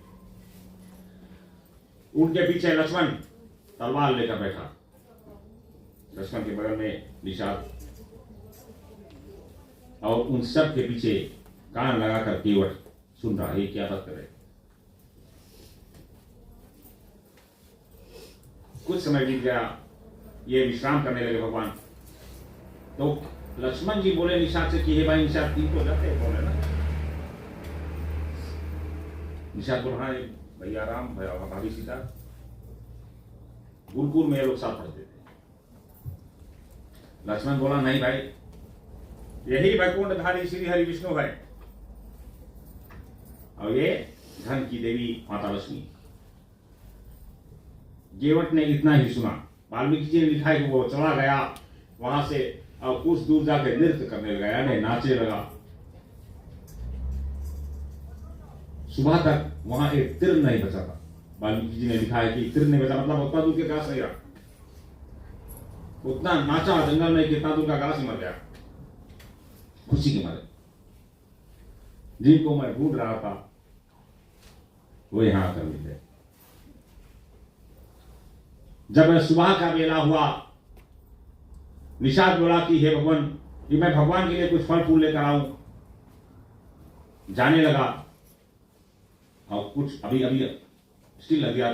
उनके पीछे लक्ष्मण तलवार लेकर बैठा, लक्ष्मण के बगल में निषाद, और उन सब के पीछे कान लगाकर केवट सुन रहा है, ये क्या बात कर रहे। कुछ समय बीत गया, ये विश्राम करने लगे भगवान। तो लक्ष्मण जी बोले निषाद से कि हे भाई निषाद, तीन तो जाते हैं, बोले ना। निषाद बोल रहा है भैया राम, भैया भाभी सीता, गुरुकुल में लोग साथ पढ़ते थे। लक्ष्मण बोला नहीं भाई, यही वैकुंठधारी श्री हरि विष्णु है और ये धन की देवी माता लक्ष्मी। केवट ने इतना ही सुना। वाल्मीकि जी ने लिखा है कि वो चला गया वहां से और कुछ दूर जाकर नृत्य करने लगा, यानी नाचे लगा। सुबह तक वहां एक तिर नहीं बचा था। वाल्मीकि जी ने लिखा है कि तिर नहीं बचा, मतलब उतना दूर के घास नहीं रहा। उतना नाचा जंगल में, कितना दूर का घास ही मर गया खुशी के मारे। जिनको मैं ढूंढ रहा था वो यहां आकर मिले। जब सुबह का बेला हुआ, निषाद बोला कि हे भगवान, कि मैं भगवान के लिए कुछ फल फूल लेकर आऊं। जाने लगा और कुछ अभी स्टिल लग गया।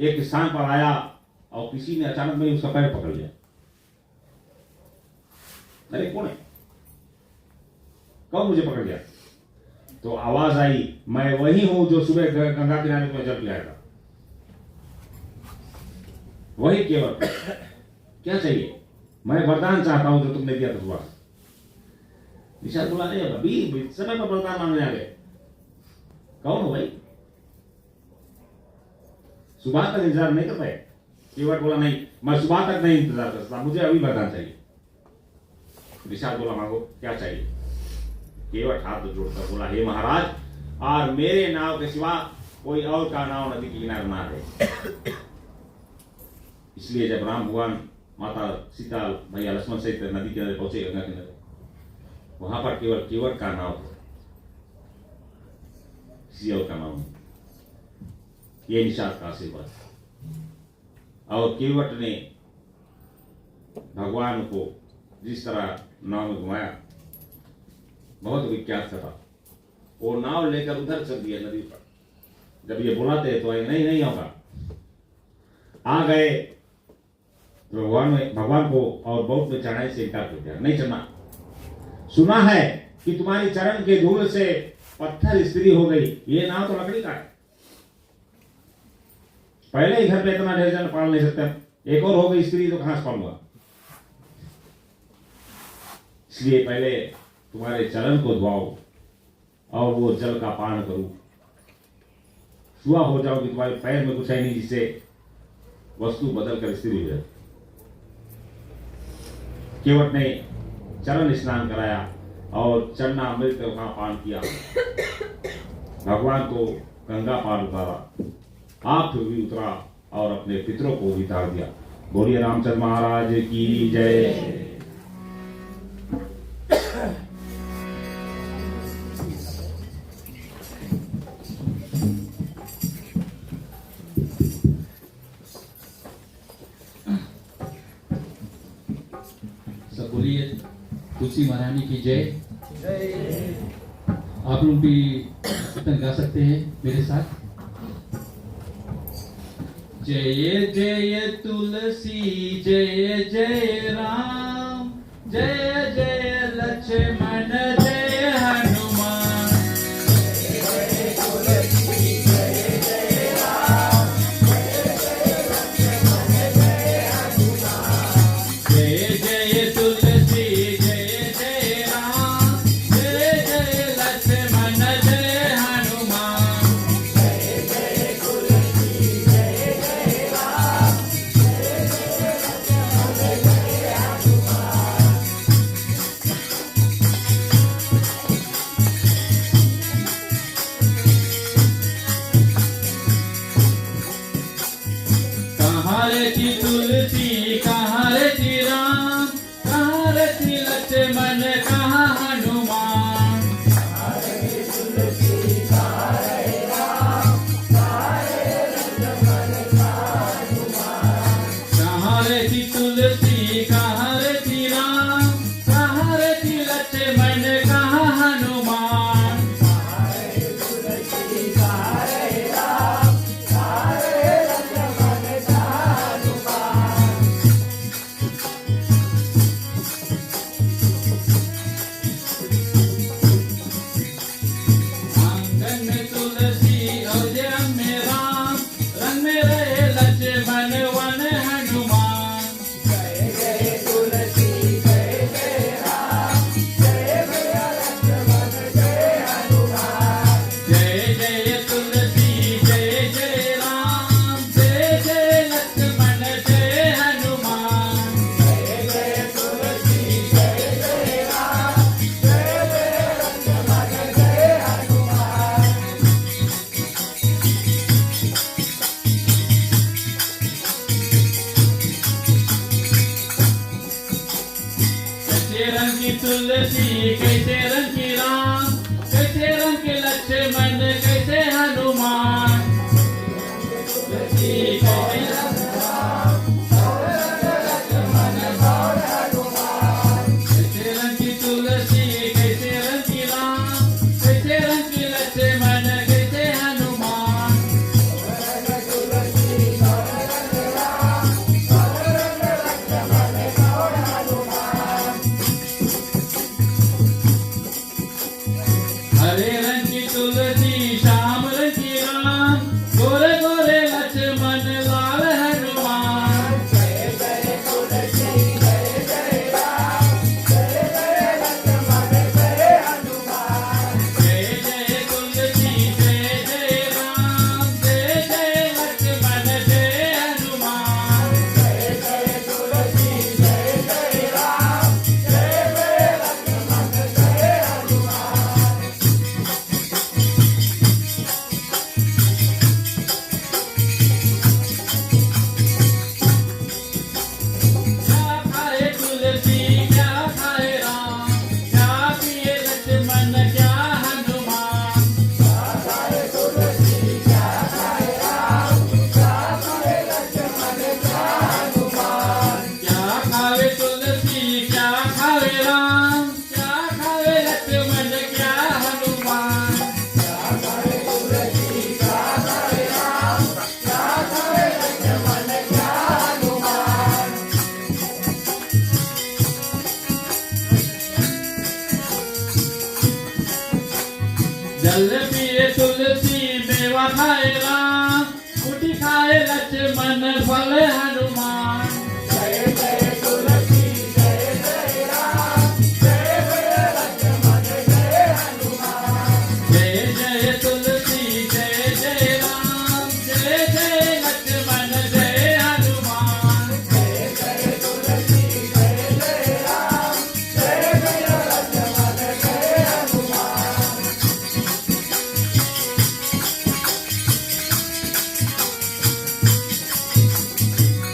एक स्थान पर आया और किसी ने अचानक में उसका पैर पकड़ लिया। अरे कौन है, कौन मुझे पकड़ लिया? तो आवाज आई, मैं वही हूं जो सुबह गंगा किनारे तुम्हें जल पिलाया था। वही केवल क्या चाहिए? मैं वरदान चाहता हूं जो तुमने दिया था सुबह। निषाद बोला नहीं, अभी समय पर वरदान मांगने आ गए। कौन हो भाई? सुबह तक इंतजार नहीं कर पाए? केवट बोला नहीं, मैं सुबह तक नहीं इंतजार कर सकता, मुझे अभी वरदान चाहिए। निषाद बोला मांगो, क्या चाहिए? केवट हाथ जोड़कर बोला, हे महाराज, और मेरे नाव के सिवा कोई और का नाव नदी के किनारे ना है। इसलिए जब राम भगवान, माता सीता, भैया लक्ष्मण सहित नदी किनारे पहुंचे, गंगा किनारे, वहां पर केवल केवट का नाव था, किसी और का नाव नहीं। ये निषाद का आशीर्वाद। और केवट ने भगवान को जिस तरह नाव में घुमाया, बहुत विख्यात था। वो नाव लेकर उधर चल दिया नदी पर। जब ये बुलाते तो नहीं होगा, आ गए तो भगवान को और बहुत में चढ़ाई से इनकार कर दिया, नहीं चढ़ना। सुना है कि तुम्हारी चरण के धूल से पत्थर स्त्री हो गई, ये नाव तो लकड़ी का है। पहले ही घर पे इतना ढेर जन पाल नहीं सकते, एक और हो गई स्त्री तो कहां से पालूंगा। इसलिए पहले तुम्हारे चरण को धुआओ और वो जल का पान करूं, सुआ हो जाओ कि तुम्हारे पैर में कुछ है नहीं जिससे वस्तु बदल कर स्त्री हो जाए। केवट ने चरण स्नान कराया और चरना अमृत वहां पान किया। भगवान को गंगा पार उतारा, आप भी उतरा और अपने पितरों को भी तार दिया। बोलिए रामचंद्र महाराज की जय। सब बोलिए तुलसी महारानी की जय। आप लोग भी कीर्तन गा सकते हैं मेरे साथ। जय जय तुलसी, जय जय राम, जय जय लक्ष्मण, जय हनुमान। जय तुलसी, जय जय राम, जय जय लक्ष्मण, जय हनुमान। जय जय तुलसी, जय जय राम, जय जय लक्ष्मण, जय हनुमान। जय जय तुलसी, जय जय राम, जय जय लक्ष्मण, जय हनुमान। कहाँ रहती तुलसी, कहाँ रहती राम, कहाँ रहती लक्ष्मण, कहाँ हनुमान। कहाँ रहती तुलसी, कहाँ रहे राम, कहाँ रहे लक्ष्मण, कहाँ हनुमान। कहाँ रहती तुलसी, कहाँ रहती राम, कहाँ रहती आंगन में तुलसी और रंग में राम, रंग में रहे लक्ष्मण वन हनुमान। जय जय तुलसी जय जय राम, जय जय लक्ष्मण जय हनुमान। कैसे रंग की तुलसी कैसे रंग की राम, कैसे रंग के लक्ष्मण कैसे हनुमान। तुलसी कैसे रंग कैसे रंग की तुलसी कैसे रंग की राम, कैसे रंग की लक्ष्मण कैसे हनुमान। हरे रंग की तुलसी श्याम रंग की राम, गोरे गोरे लक्ष्मण लाल हनुमान। जय जय तुलसी जय जय राम, जय जय लक्ष्मण जय हनुमान। क्या खाए तुलसी क्या खाए राम, क्या पिए लक्ष्मण क्या हनुमान। क्या खावे तुलसी क्या खावे राम, क्या खावे लक्ष्मण क्या हनुमान। जल पिए तुलसी मेवा खाए राम, कुटी खाए लक्ष्मण फल हनुमान। जय जय तुलसी जय जय राम, जय जय लक्ष्मण जय हनुमान।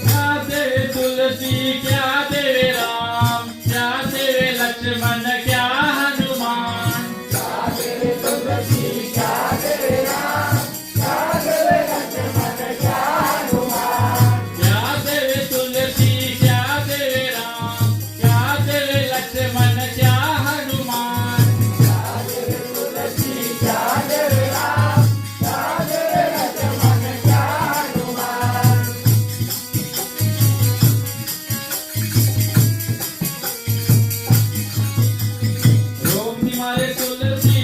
क्या देवे तुलसी क्या देवे राम, क्या देवे लक्ष्मण क्या हनुमान। क्या देवे तुलसी क्या देवे राम, क्या देवे लक्ष्मण क्या हनुमान। रोग निवारे तुलसी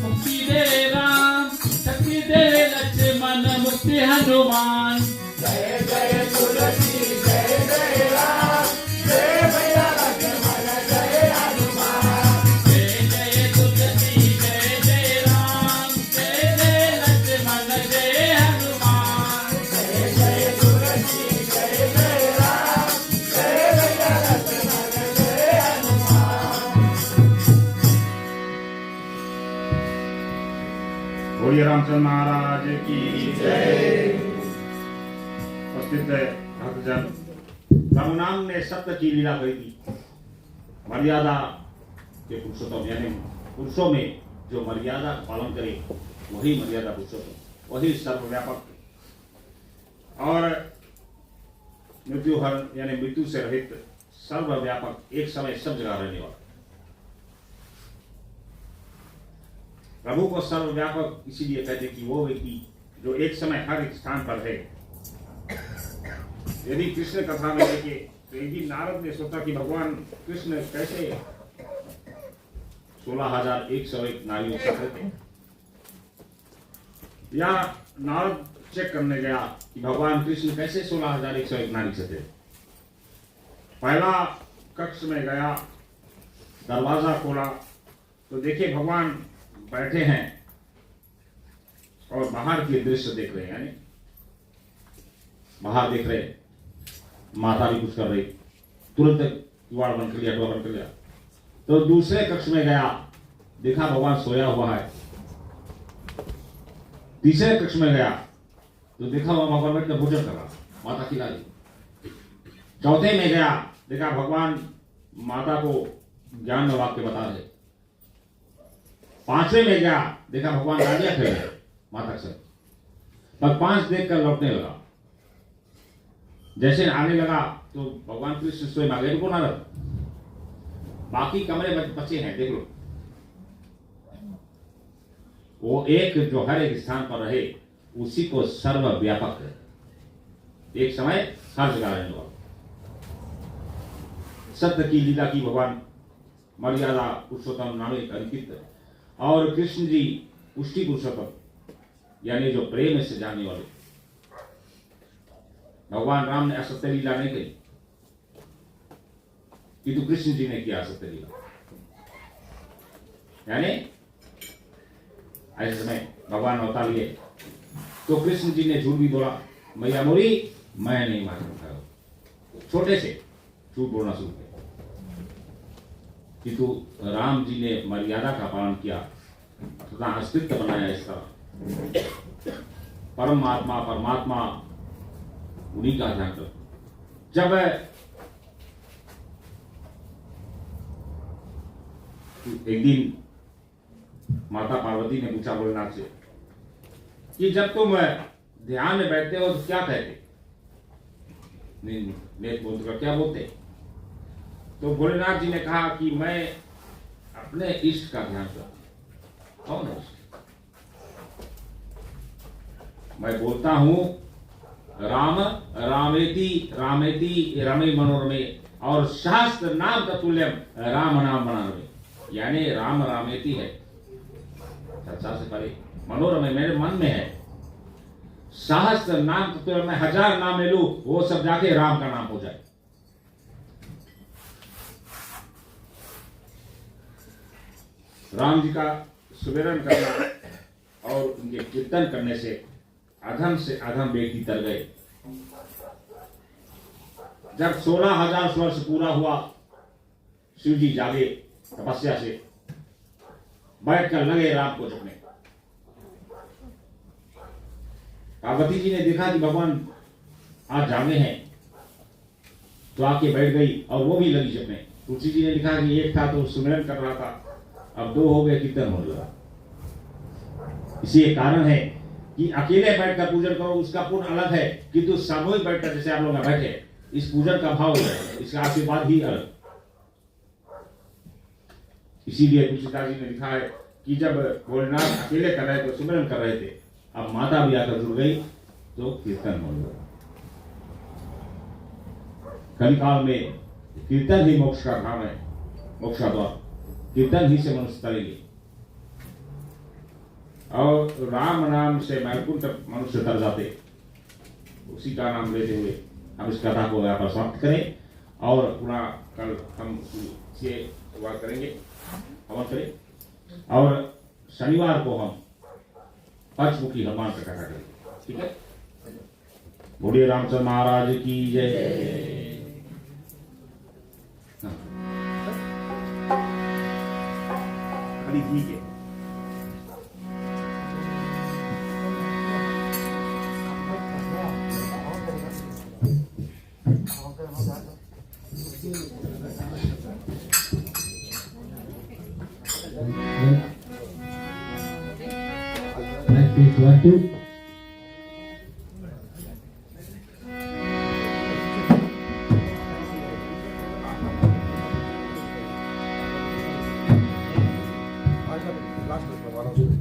मुक्ति दे राम, शक्ति दे लक्ष्मण मुक्ति हनुमान। जय जय तुलसी जय जय राम, जय जय लक्ष्मण जय हनुमान। बोलिए रामचंद्र महाराज की जय। उपस्थित भक्तजन, रघुनाम ने सत्य की लीला कही थी। मर्यादा के पुरुषोत्तम यानी पुरुषों में जो मर्यादा का पालन करे वही मर्यादा पुरुषोत्तम, वही सर्वव्यापक और मृत्यु हर यानी मृत्यु से रहित सर्वव्यापक, एक समय सब जगह रहने वाला। प्रभु को सर्वव्यापक इसीलिए कहते कि वो व्यक्ति जो एक समय हर एक स्थान पर है। यदि कृष्ण कथा में देखे तो एक दिन नारद ने सोचा कि भगवान कृष्ण कैसे 16,101 नारियों से थे, या नारद चेक करने गया कि भगवान कृष्ण कैसे 16,101 नारी से थे। पहला कक्ष में गया, दरवाजा खोला तो देखे भगवान बैठे हैं और बाहर के दृश्य देख रहे हैं, यानी बाहर देख रहे, माता भी कुछ कर रही, तुरंत किवाड़ बंद कर लिया, डोर बंद कर लिया। तो दूसरे कक्ष में गया, देखा भगवान सोया हुआ है। तीसरे कक्ष में गया तो देखा हुआ भगवान बैठ कर भोजन कर रहा, माता खिला रही। चौथे में गया, देखा भगवान माता को ज्ञान में वाक्य बता रहे। पांचवें में गया, देखा भगवान डालियां खेल रहे माता से। पर 5 देखकर लौटने लगा। जैसे आने लगा तो भगवान कृष्ण स्वयं आगे रुको नारद, बाकी कमरे बचे हैं, देख लो। वो एक जो हर एक स्थान पर रहे, उसी को सर्वव्यापक है, एक समय हर जगह रहने वाला। सत्य की लीला की भगवान मर्यादा पुरुषोत्तम नामिक अंकित, और कृष्ण जी पुष्टि पुरुषोत्तम, यानी जो प्रेम से जाने वाले। भगवान राम ने असत्य लीला नहीं करी, किंतु कृष्ण जी ने किया असत्य लीला। यानी ऐसे समय भगवान अवतार लिए तो कृष्ण जी ने झूठ भी बोला, मैया मोरी मैं नहीं मानूंगा, छोटे से झूठ बोलना शुरू किया। किंतु राम जी ने मर्यादा का पालन किया तथा अस्तित्व बनाया। इस तरह परमात्मा परमात्मा उन्हीं का ध्यान कर। जब एक दिन माता पार्वती ने पूछा भोलेनाथ से कि जब तुम ध्यान में बैठते हो तो क्या कहते, नेत्र बोध कर क्या बोलते? तो भोलेनाथ जी ने कहा कि मैं अपने इष्ट का ध्यान करता। कौन है इष्ट? मैं बोलता हूं राम रामेति रामेति रमे मनोरमे, और शास्त्र नाम तत्तुल्यम राम नाम मनोरमे। यानी राम रामेति है चर्चा से परे, मनोरमे मेरे मन में है। सहस्त्र नाम तत्तुल्यम, मैं 1000 नाम ले लूं, वो सब जाके राम का नाम हो जाए। राम जी का सुमिरन करना और उनके कीर्तन करने से अधम व्यक्ति तर गए। जब 16,000 वर्ष पूरा हुआ, शिव जी जागे तपस्या से, बैठकर लगे राम को जपने। पार्वती जी ने देखा कि भगवान आज जागे हैं, तो आके बैठ गई और वो भी लगी जपने। तुलसी जी ने लिखा कि एक था तो सुमिरन कर रहा था, अब 2 हो गए, कीर्तन होने लगा। इसी एक कारण है कि अकेले बैठकर पूजन करो उसका पुण्य अलग है, किंतु सामूहिक बैठकर जैसे आप लोग बैठे, इस पूजन का भाव है, इसका आशीर्वाद ही अलग। इसीलिए तुलसीदास जी ने लिखा है कि जब भोलेनाथ अकेले कर रहे थे, सुमिरन कर रहे थे, अब माता भी आकर जुड़ गई तो कीर्तन होने लगा। कलिकाल में कीर्तन ही मोक्ष का धाम है, मोक्ष का द्वार। कीर्तन ही से मनुष्य तरेंगे, और राम नाम से मैकुंठ मनुष्य तर जाते। उसी का नाम लेते हुए हम इस कथा को यहाँ पर समाप्त करें, और पुनः कल हम ये बात करेंगे, हवन करें, और शनिवार को हम पंचमुखी हनुमान का कथा करेंगे। ठीक है? बोलिए रामचंद्र महाराज की जय। ठीक है। Practice 1, 2. लास्ट में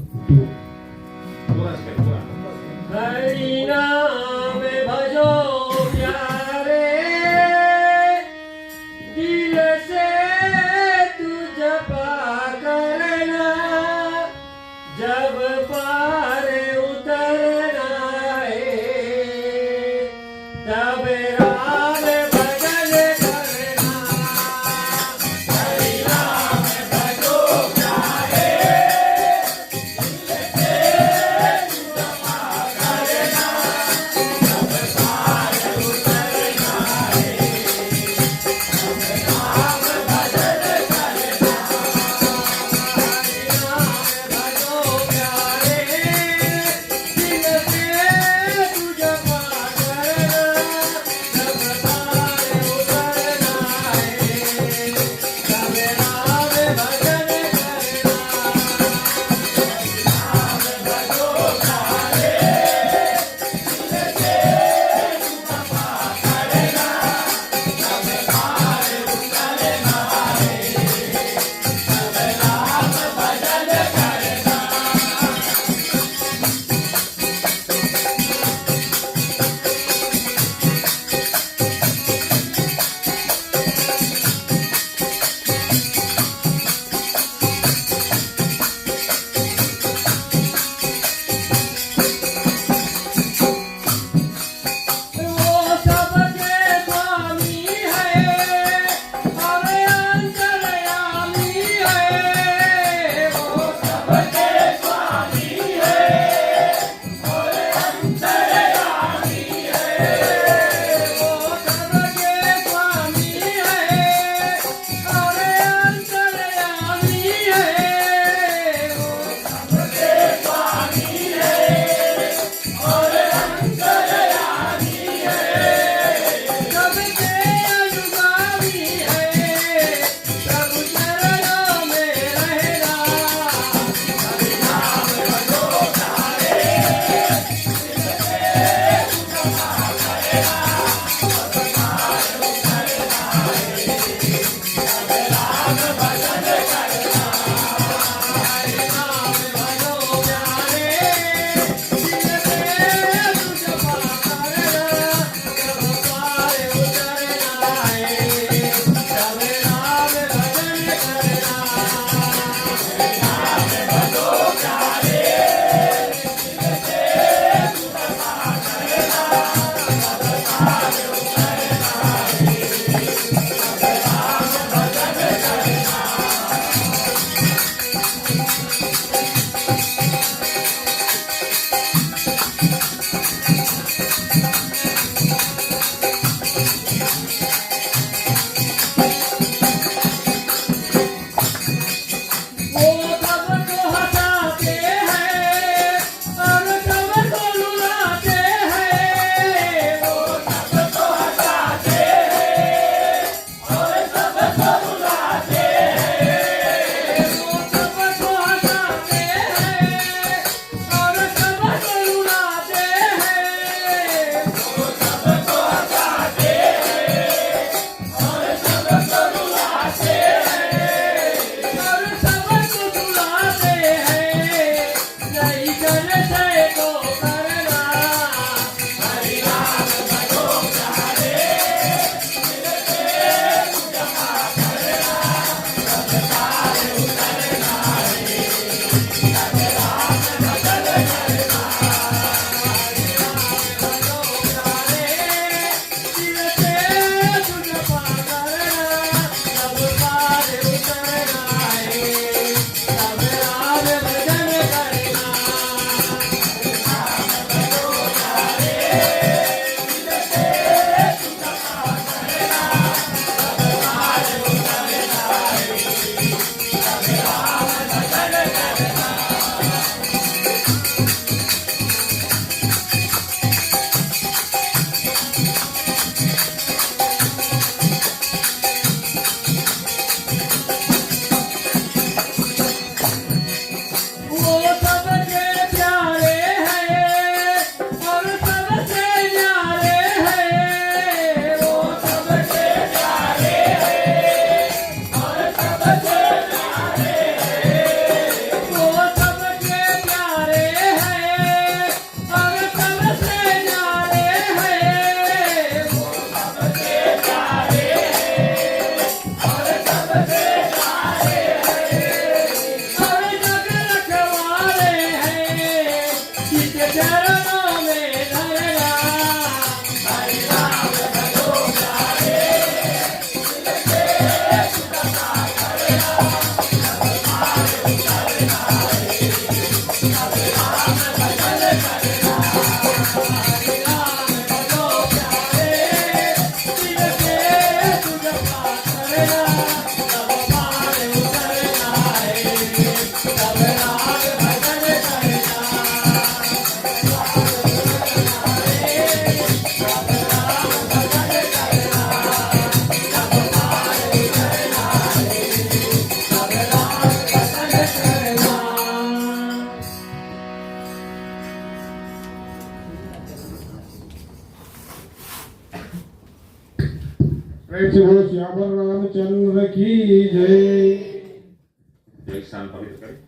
से बोलो श्यामर रामचंद्र की जय। एक स्थान पवित्र करें।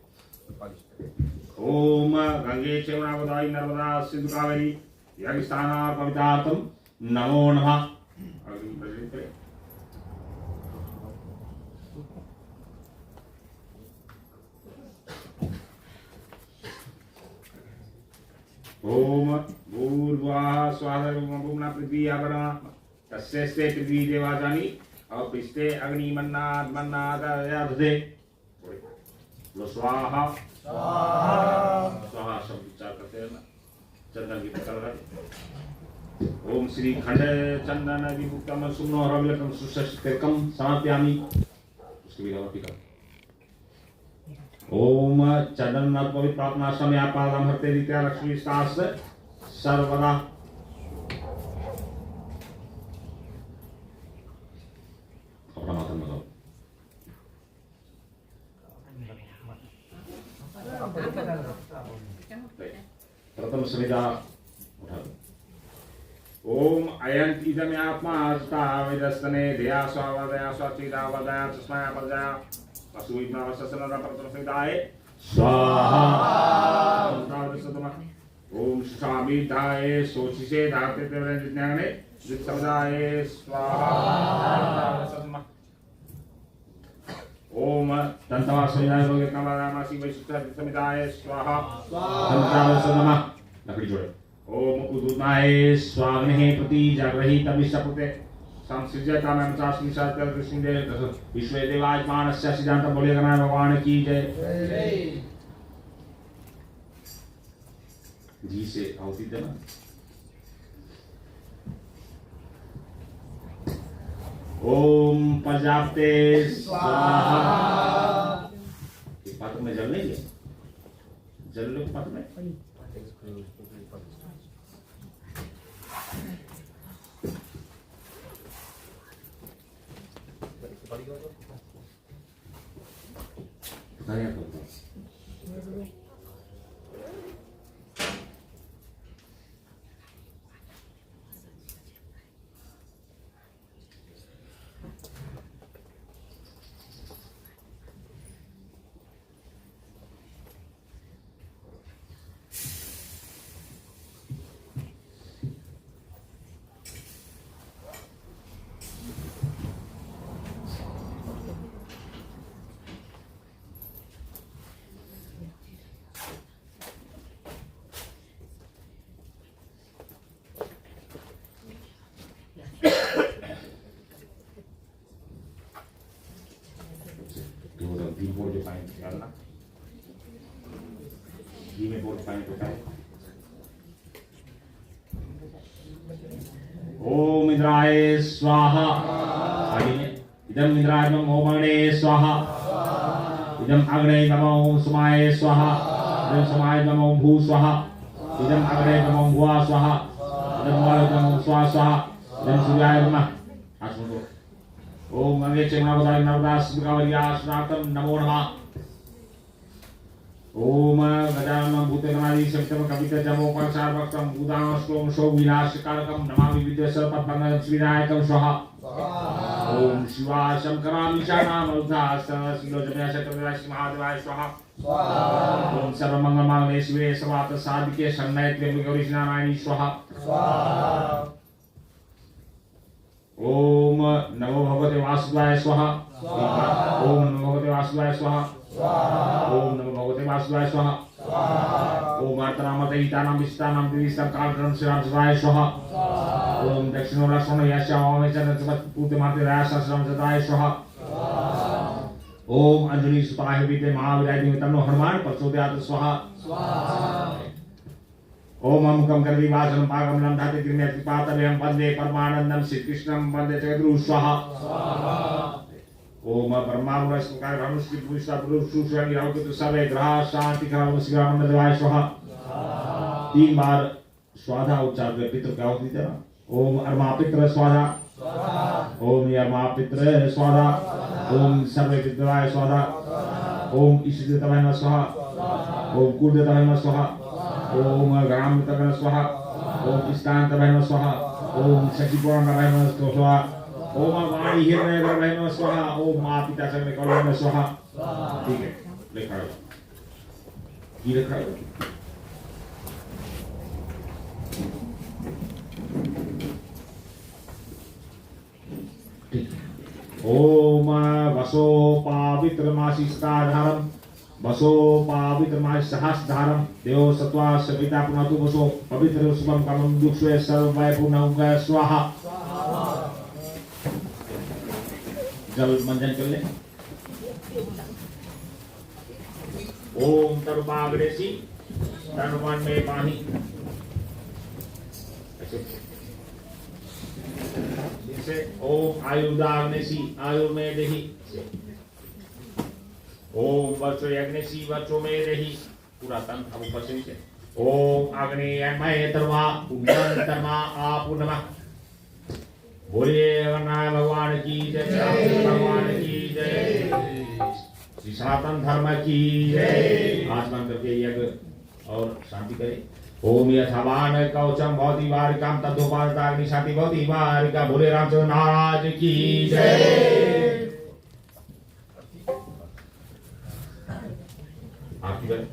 ओम गंगे चेवनावदाई नर्मदा सिंधु कावेरी यज्ञ स्थान पवित्रार्थम नमो नमः। अग्नि प्रज्वलित करें। ओम भूर्भुवः स्वः भूम्ना पृथ्वी आवरणा तस्यस्ते पृथ्वी देवाजानी अपिस्ते अग्नि मन्नाद मन्नाद यादधे लो स्वाहा स्वाहा शब्द उच्चार करते हैं ना। चंदन की पकड़ रखें। ओम श्री खंड चंदन विभुक्तम सुमनो रविलकम सुशस्त्रकम समाप्यामि। उसकी भी गलती कर। ओम चंदन पवित्र प्रार्थना समय आपादम हरते रीत्या लक्ष्मी शास सर्वदा अपना माथा लगाओ। प्रथम समिधा उठा दो। ओम अयंत इदम आत्मा अस्ता वेदस्तने धिया स्वावदया स्वाचिदा वदया तस्मया पदया असुविद्ना वससनदा प्रथम समिधाय स्वाहा। ओम शामिधाय सोचिसे धाते तेरे जिज्ञाने जित्समदाय स्वाहा। ओम तंतवा समिधाय लोगे कमलामासी वैशुद्धा जित्समिधाय स्वाहा। तंतवा सदमा लकड़ी जोड़े। ओम उदुनाय स्वाग्ने प्रति जाग्रही तमिष्टपुते संसृज्यतामं चास्मिशातर कृष्णदे विश्वे देवाजमानस्य सिद्धांत बोले गणा भगवान की जय। जी से आहुति देना। ओम प्रजापते स्वाहा। पात्र में जल नहीं है, जल लो पात्र में। ओम इंद्राय स्वाहा। इदम इंद्राय नमो ओमणे स्वाहा। इदम अग्ने नमो सुमाय स्वाहा। इदम समाय नमो भू स्वाहा। इदम अग्ने नमो भुवा स्वाहा। इदम वायु नमो स्वाहा स्वाहा। इदम सूर्याय नमः। ओम गंगे च नर्मदाय नर्मदास गंगावलियाश्नातम नमो नमः। ओम गजाननं भूतगणादि सप्तम कवित जमोपचार भक्तम उदान श्लोम शो विनाशकारकम नमामि विद्यासर्पद्मं श्रीविनायकं स्वाहा। ओम शिवा शंकरामीशानां मरुद्धास्त्रशीलोजमया शक्रदेवाय श्री महादेवाय स्वाहा। ओम सर्वमंगलमांगल्ये शिवे सर्वार्थ साधिके शरण्ये त्र्यंबके गौरी नारायणी स्वाहा। ओम नमो भगवते वासुदेवाय स्वाहा। ओम नमो भगवते वासुदेवाय स्वाहा। ओम नमो भगवते वासुदेवाय स्वाहा। ओम अर्तनामतैतानां विष्टानां दिविष्टां कालक्रम श्रीरामचंद्राय स्वाहा। ओम दक्षिणोलक्ष्मण यशावामे चन्द्रपूर्तिमाते रायासहस्रं सदाय स्वाहा। ओम अंजलि सुताय विद्ये महावीराय धीमहि तन्नो हनुमान प्रचोदयात् स्वाहा। ओम अमुकं करवी वाचनं पागं लंघाते कृम्यति पातव्यं वन्दे परमानन्दं श्रीकृष्णं वन्दे जगद्गुरुं स्वाहा। ओम ब्रह्मावृष्टकार भानुष्टि पुरुषा पुरुषुषाणि रावकृत सर्वे ग्रह शांति कराव श्रीराम देवाय स्वाहा। 3 बार स्वाहा उच्चार कर पितृ का आहुति देना। ओम अर्मा पितृ स्वाहा। ओम यर्मा पितृ स्वाहा। ओम सर्वे पितृवाय स्वाहा। ओम ईशितवाय नमः स्वाहा। ओम कुलदेवताय नमः स्वाहा। ओम ग्राम तगण स्वाहा। ओम इष्टांतवाय नमः स्वाहा। ओम सखीपुराणाय नमः स्वाहा। ओम वाणी हिरण्य गर्भाय नमः स्वाहा। ओम मां पिता सगले कल्याण नमः स्वाहा। ठीक है, लिखा लो, ये लिखा लो। ओम वसो पावित्रमासिष्टाधारम वसो पावित्रमासिसहस्रधारम देव सत्वा सविता पुनतु वसो पवित्र शुभम कामं दुष्वे सर्वै पुनः स्वाहा। जल मंजन कर ले। ओम तरुपाग्रेसी तनुवन में पानी ऐसे। ओम आयुर्दाग्नेसी आयु में देही। ओम वर्षो यज्ञेसी वर्षो में देही। पूरा तन अब ऊपर से नीचे। ओम अग्नेयमय तर्वा पुण्यं तर्मा आपु नमः। बोलिए वरनाय भगवान की जय। भगवान की जय। श्री सनातन धर्म की जय। आसमान करके यज्ञ और शांति करें। ओम यथावान कवचम भवति वारिकां तद्धोपादताग्नि शांति भवति वारिका। बोले रामचंद्र महाराज की जय। आपकी बात।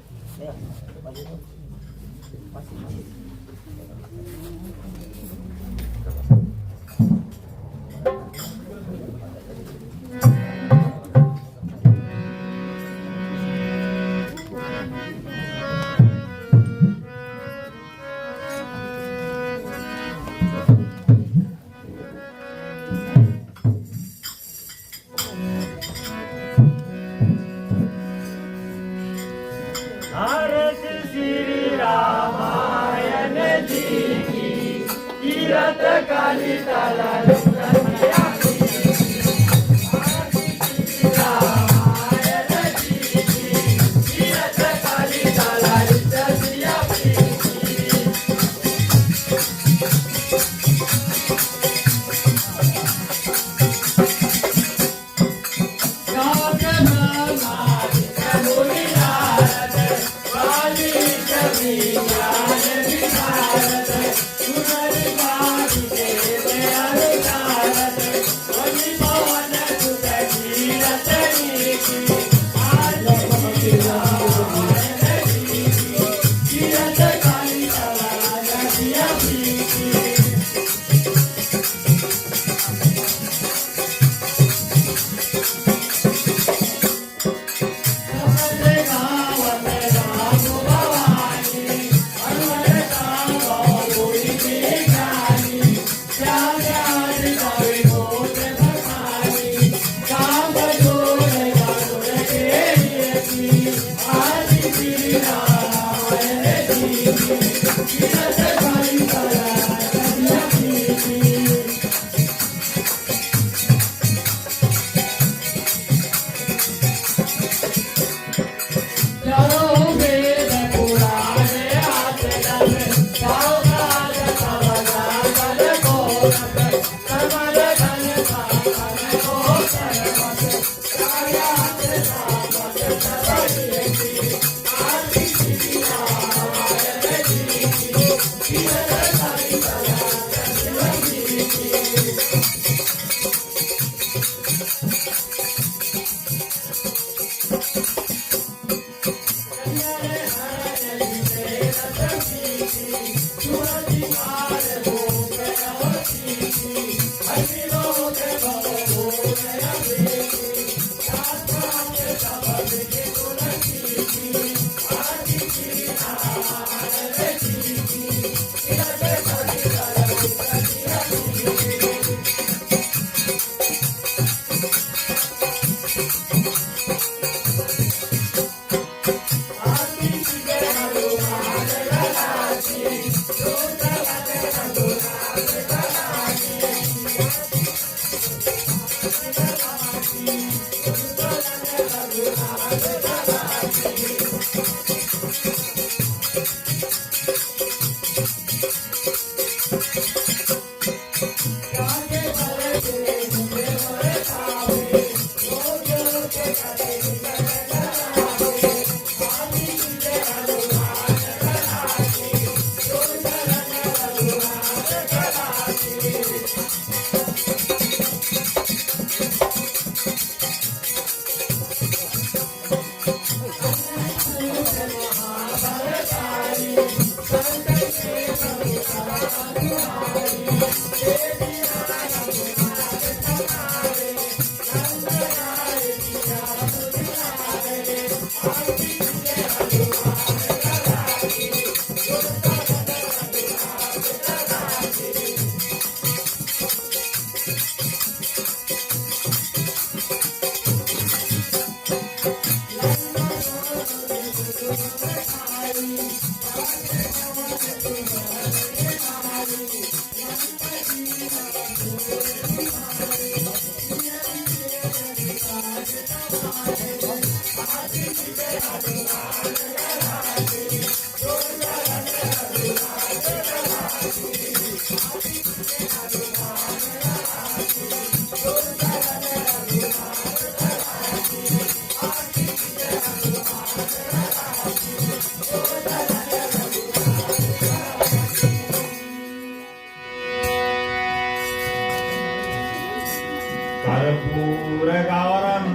कर्पूरगौरं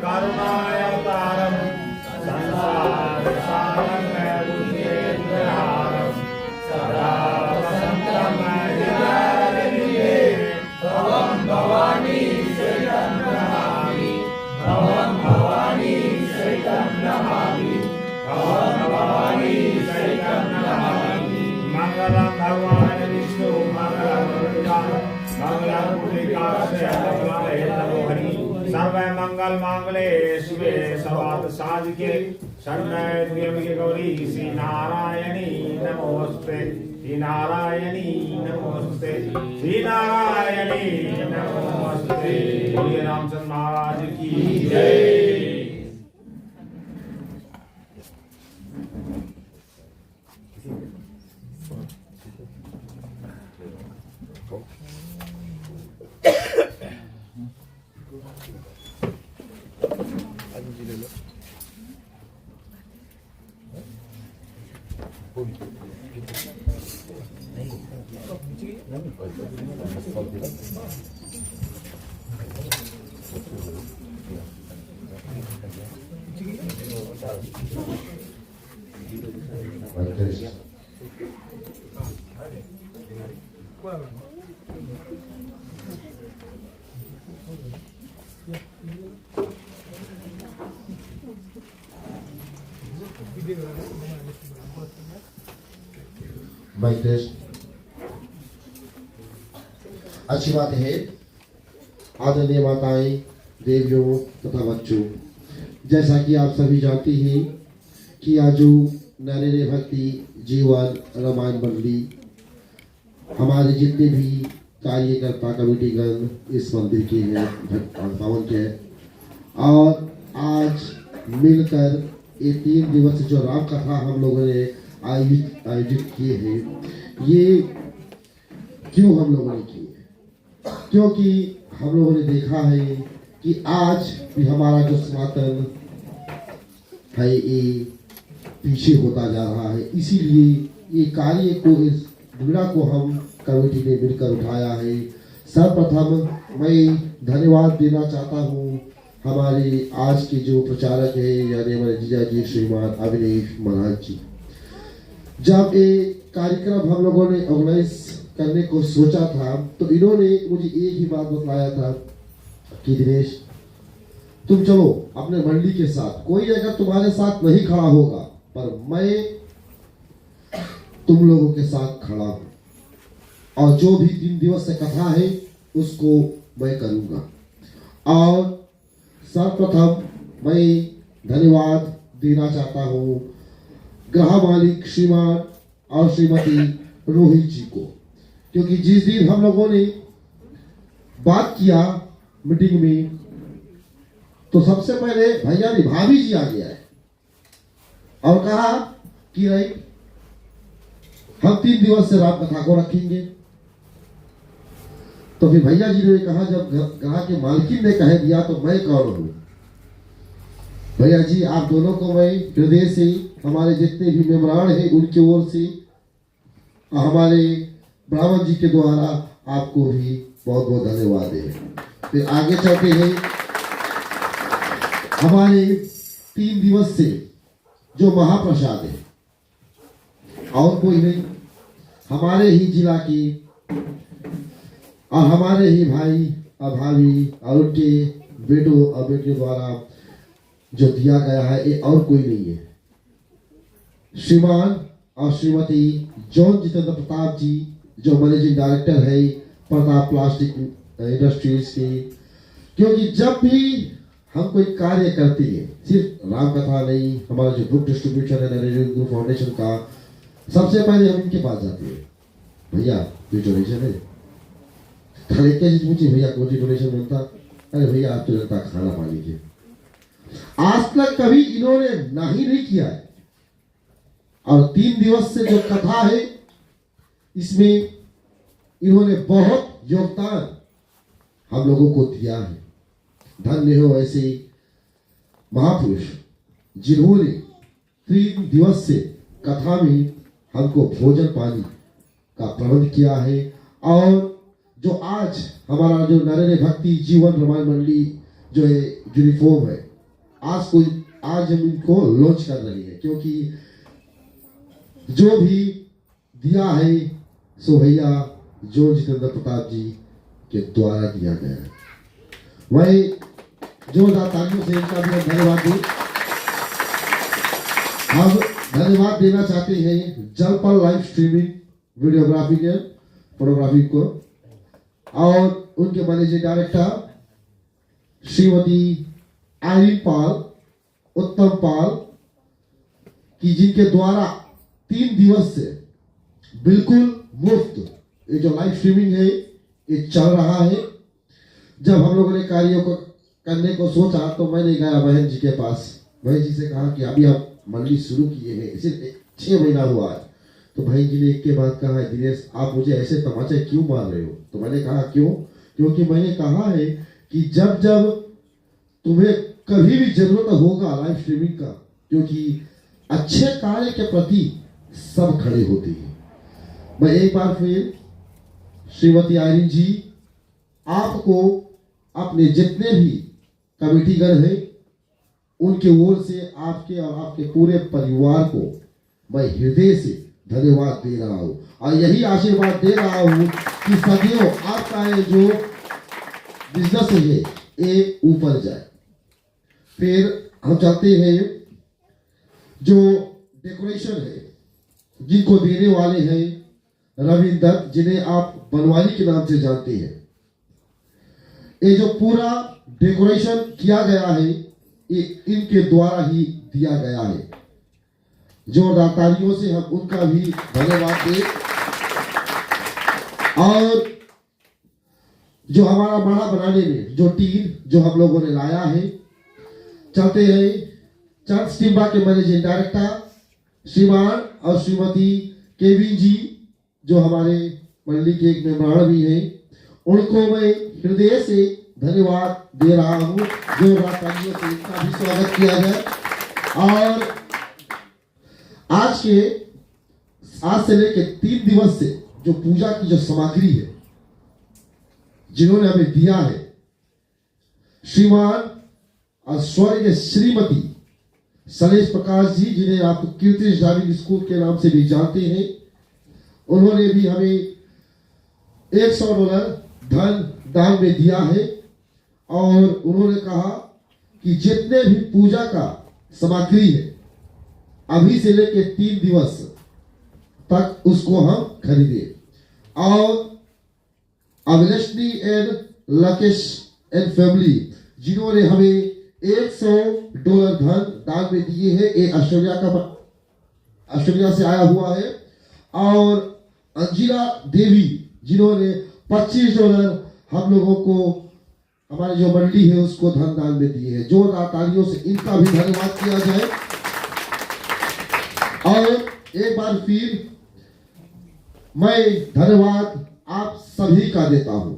करुणावतारं संसारसारं बुद्धिद्वारं सदा वसन्तं हृदये भवं भवानी शरणं नमामि भवं भवानी शरणं नमामि भवं भवानी शरणं नमामि मंगलं भगवान विष्णु मंगलं गरुडाय मंगलं पुण्डिकास्य सर्व मंगल मांगले शिवे सर्वार्थ साधिके शरण्य त्र्यंबके गौरी श्री नारायणी नमोस्तुते। श्री नारायणी नमोस्ते, श्री नारायणी नमोस्ते। बोलिए रामचंद्र महाराज की जय। Mike test. अच्छी बात है आदरणीय माताएं, देवियों तथा बच्चों, जैसा कि आप सभी जानते हैं कि आजू नरेरे भक्ति जीवन रामायण मंडली हमारे जितने भी कार्यकर्ता कमेटीगण इस मंदिर के हैं, भवन के हैं, और आज मिलकर ये 3 दिवस जो राम कथा हम लोगों ने आयोजित किए हैं, ये क्यों हम लोगों ने किए? क्योंकि हम लोगों ने देखा है कि आज भी हमारा जो सनातन है ये पीछे होता जा रहा है। इसीलिए ये कार्य को, इस बीड़ा को हम कमेटी ने मिलकर उठाया है। सर्वप्रथम मैं धन्यवाद देना चाहता हूँ हमारे आज के जो प्रचारक है, यानी हमारे जीजा जी श्रीमान अविनेश महाराज जी। जब ये कार्यक्रम हम लोगों ने ऑर्गेनाइज करने को सोचा था तो इन्होंने मुझे एक ही बात बताया था कि दिनेश तुम चलो अपने मंडली के साथ, कोई अगर तुम्हारे साथ नहीं खड़ा होगा पर मैं तुम लोगों के साथ खड़ा हूं, और जो भी 3 दिवस से कथा है उसको मैं करूंगा। और सर्वप्रथम मैं धन्यवाद देना चाहता हूं ग्रह मालिक श्रीमान और श्रीमती रोहित जी को, क्योंकि जिस दिन हम लोगों ने बात किया मीटिंग में तो सबसे पहले भैया ने भाभी जी आ गया है और कहा कि नहीं हम 3 दिवस से राम कथा को रखेंगे। तो फिर भैया जी ने कहा, जब ग्रह के मालकिन ने कह दिया तो मैं कौन हूं? भैया जी आप दोनों को मैं हृदय से, हमारे जितने भी मेम्बरान हैं उनकी ओर से, हमारे ब्राह्मण जी के द्वारा आपको भी बहुत बहुत धन्यवाद है। फिर आगे चलते हैं, हमारे 3 दिवस से जो महाप्रसाद है और कोई नहीं, हमारे ही जिला की और हमारे ही भाई और भाभी और उनके बेटों और बेटियों द्वारा जो दिया गया है, ये और कोई नहीं है। श्रीमान और श्रीमती जॉन जितेंद्र प्रताप जी जो मैनेजिंग डायरेक्टर है प्रताप प्लास्टिक इंडस्ट्रीज के, क्योंकि जब भी हम कोई कार्य करते हैं, सिर्फ राम कथा नहीं, हमारा जो बुक डिस्ट्रीब्यूशन है नरेंद्र हिंदू फाउंडेशन का, सबसे पहले हम इनके पास जाते हैं, भैया कोई डोनेशन है? खाली क्या चीज पूछी, भैया कोई डोनेशन बनता? अरे भैया आप तो जनता खाना पानी के। आज तक कभी इन्होंने नहीं किया है। और 3 दिवस से जो कथा है इसमें इन्होंने बहुत योगदान हम लोगों को दिया है। धन्य हो ऐसे महापुरुष जिन्होंने 3 दिवस से कथा में हमको भोजन पानी का प्रबंध किया है। और जो आज हमारा जो नरेरे भक्ति जीवन रामायण मंडली जो है यूनिफॉर्म है, आज हम इनको लॉन्च कर रही है, क्योंकि जो भी दिया है सो भैया जो जितेंद्र प्रताप जी के द्वारा दिया गया है। वही जोरदार तालियों से इनका भी हम धन्यवाद दें। हम धन्यवाद देना चाहते हैं जलपल लाइव स्ट्रीमिंग वीडियोग्राफी के फोटोग्राफी को और उनके मैनेजिंग डायरेक्टर श्रीमती आइरिन पाल, उत्तम पाल की, जिनके द्वारा 3 दिवस से बिल्कुल मुफ्त ये जो लाइव स्ट्रीमिंग है ये चल रहा है। जब हम लोगों ने कार्यों को करने को सोचा तो मैंने गया बहन जी के पास, बहन जी से कहा कि अभी आप मंडली शुरू किए हैं, सिर्फ 6 महीना हुआ है। तो बहन जी ने एक के बाद कहा, दिनेश आप मुझे ऐसे तमाचे क्यों मार रहे हो? तो मैंने कहा क्यों? क्योंकि मैंने कहा है कि जब जब तुम्हें कभी भी जरूरत होगा लाइव स्ट्रीमिंग का, क्योंकि अच्छे कार्य के प्रति सब खड़े होते हैं। मैं एक बार फिर श्रीमती आयरन जी आपको अपने जितने भी कमेटीगण हैं उनके ओर से आपके और आपके पूरे परिवार को मैं हृदय से धन्यवाद दे रहा हूं और यही आशीर्वाद दे रहा हूं कि सदियों आपका ये जो बिजनेस है ये ऊपर जाए। फिर हम चाहते हैं जो डेकोरेशन है जिनको देने वाले हैं रविंद्र दत्त, जिन्हें आप बनवाली के नाम से जानते हैं। ये जो पूरा डेकोरेशन किया गया है ये इनके द्वारा ही दिया गया है। जोरदार तालियों से हम उनका भी धन्यवाद दें। और जो हमारा बड़ा बनाने में जो टीम जो हम लोगों ने लाया है, चलते हैं चर्च टिम्बा के मैनेजिंग डायरेक्टर श्रीमान और श्रीमती केविन जी जो हमारे मंडली के एक मेहमान भी हैं, उनको मैं हृदय से धन्यवाद दे रहा हूं। जोरदार तालियों से इनका भी स्वागत किया जाए। और आज से लेकर 3 दिवस से जो पूजा की जो सामग्री है जिन्होंने हमें दिया है, श्रीमान और स्वर्गीय श्रीमती सलेश प्रकाश जी, जिन्हें आप कीर्ति ड्राइविंग स्कूल के नाम से भी जानते हैं, उन्होंने भी हमें $100 धन दान में दिया है। और उन्होंने कहा कि जितने भी पूजा का सामग्री है अभी से लेकर 3 दिवस तक उसको हम खरीदे। और अभिलक्ष्मी एंड लकेश एंड फैमिली जिन्होंने हमें $100 धन दान में दिए हैं, ये ऑस्ट्रेलिया से आया हुआ है। और अंजिला देवी जिन्होंने $25 हम लोगों को हमारी जो मंडली है उसको धन दान में दिए हैं। जोरदार तालियों से इनका भी धन्यवाद किया जाए। और एक बार फिर मैं धन्यवाद आप सभी का देता हूं।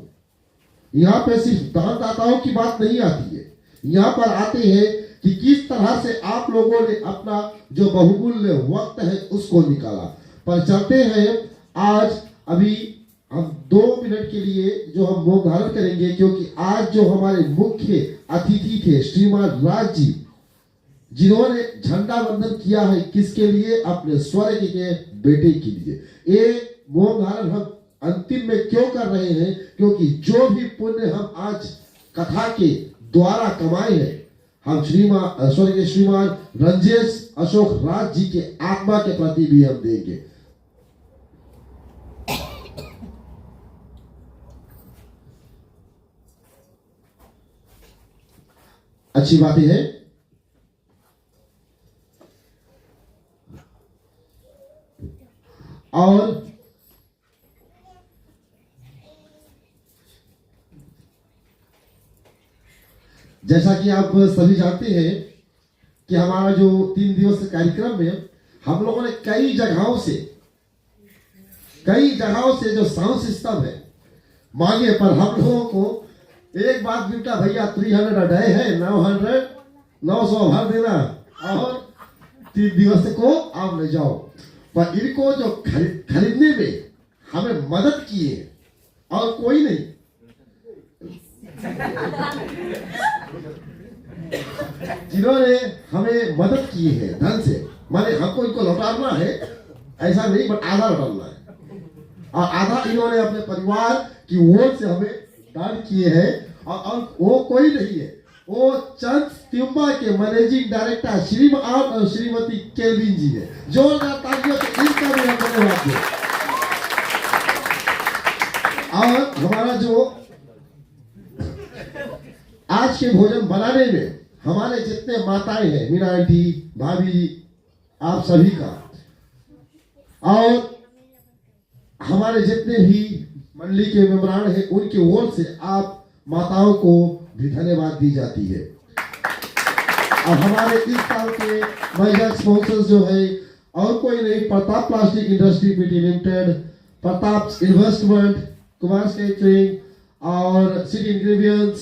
यहाँ पे सिर्फ दानदाताओं की बात नहीं आती है, यहाँ पर आते हैं कि किस तरह से आप लोगों ने अपना जो बहुमूल्य वक्त है उसको निकाला। पर चलते हैं आज अभी हम 2 मिनट के लिए जो हम मौन धारण करेंगे, क्योंकि आज जो हमारे मुख्य अतिथि थे श्रीमान राज जी, जिन्होंने झंडा वंदन किया है किसके लिए? अपने स्वर्ग के बेटे के लिए। ये मौन धारण हम अंतिम में क्यों कर रहे हैं? क्योंकि जो भी पुण्य हम आज कथा के द्वारा कमाए हैं, हम स्वर्गीय श्रीमान रंजेश अशोक राज जी के आत्मा के प्रति भी हम देंगे। अच्छी बातें हैं। और जैसा कि आप सभी जानते हैं कि हमारा जो 3 दिवसीय कार्यक्रम में हम लोगों ने कई जगहों से जो साउंड सिस्टम है मांगे, पर हम लोगों को एक बात मिलता, भैया 300 अ डे है, 900 भर देना और 3 दिवस को आप ले जाओ। पर इनको जो खरीदने में हमें मदद किए और कोई नहीं, जिन्होंने हमें मदद की है धन से, माने हमको इनको लौटाना है ऐसा नहीं, बट आधा लौटाना है और आधा इन्होंने अपने परिवार की ओर से हमें दान किए हैं। और वो कोई नहीं है, वो चर्च टिम्बा के मैनेजिंग डायरेक्टर श्रीमान और श्रीमती केविन जी है। जोरदार तालियों से इनका भी हम धन्यवाद दें। और हमारा जो आज के भोजन बनाने में हमारे जितने माताएं हैं, मीना आंटी, भाभी, आप सभी का, और हमारे जितने भी मंडली के मेंबरान हैं उनकी ओर से आप माताओं को भी धन्यवाद दी जाती है। और हमारे इस साल के महिला स्पॉन्सर्स जो है और कोई नहीं, Pratap plastic industry PT limited, Pratap investment, Kumar catering और सिटी इंग्रेवियंस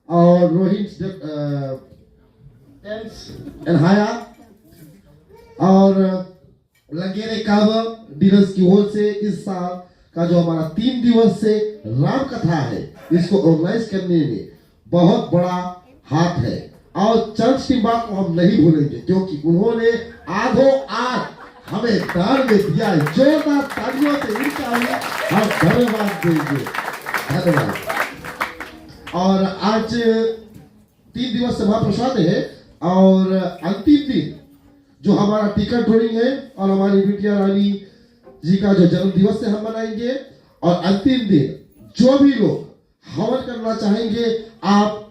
और रोहित एनहाया और लंगेरे कावा डीलर्स की ओर से इस साल का जो हमारा 3 दिवस से राम कथा है इसको ऑर्गेनाइज करने में बहुत बड़ा हाथ है। और चर्च की बात को हम नहीं भूलेंगे क्योंकि उन्होंने आधो आध हमें दान में दिया है। जोरदार तालियों से इनका हम धन्यवाद देंगे, धन्यवाद। और आज 3 दिवस से महाप्रसाद है और अंतिम दिन जो हमारा टिकट ड्रॉइंग है और हमारी बिटिया रानी जी का जो जन्म दिवस से हम मनाएंगे। और अंतिम दिन जो भी लोग हवन करना चाहेंगे आप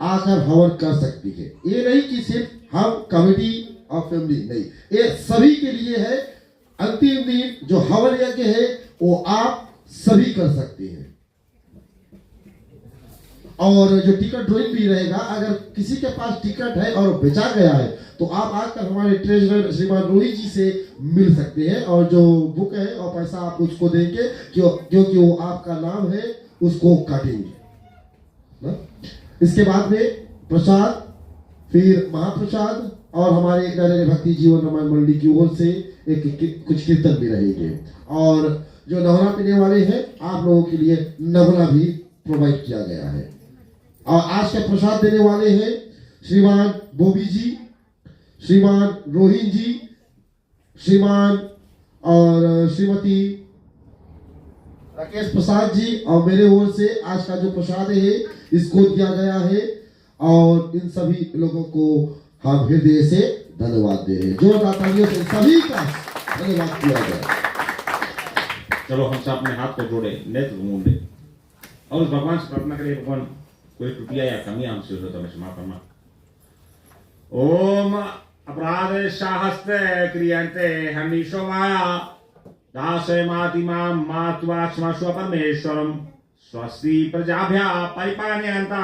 आकर हवन कर सकती है। ये नहीं कि सिर्फ हम कमेटी और फैमिली, नहीं, ये सभी के लिए है। अंतिम दिन जो हवन यज्ञ है वो आप सभी कर सकते हैं। और जो टिकट ड्रॉइंग भी रहेगा, अगर किसी के पास टिकट है और बेचा गया है तो आप आकर हमारे ट्रेजरर श्रीमान रोहित जी से मिल सकते हैं और जो बुक है और पैसा आप उसको देंगे क्योंकि वो आपका नाम है उसको काटेंगे ना? इसके बाद में प्रसाद, फिर महाप्रसाद और हमारे नरेंद्र भक्ति जीवन रामायण मंडली की ओर से कुछ कीर्तन भी रहेंगे। और जो नवला पीने वाले हैं आप लोगों के लिए नवला भी प्रोवाइड किया गया है। और आज का प्रसाद देने वाले हैं श्रीमान बोबी जी, श्रीमान रोहित जी, श्रीमान और श्रीमती राकेश प्रसाद जी। और मेरे ओर से आज का जो प्रसाद है इसको दिया गया है और इन सभी लोगों को हम हृदय से धन्यवाद दे रहे हैं। जोरदार तालियों से सभी का धन्यवाद किया गया। चलो हम सब अपने हाथ को जोड़े, नेत्र मूंदे और उस भगवान से प्रार्थना करें, भगवान कोई त्रुटियां या कमियां हमसे हो तो हमें क्षमा करना। ओम अपराध साहस्ते क्रियन्ते हमीशो माया दासे माति मां मात्वा क्षमस्व परमेश्वरम स्वस्ति प्रजाभ्या परिपालयन्ता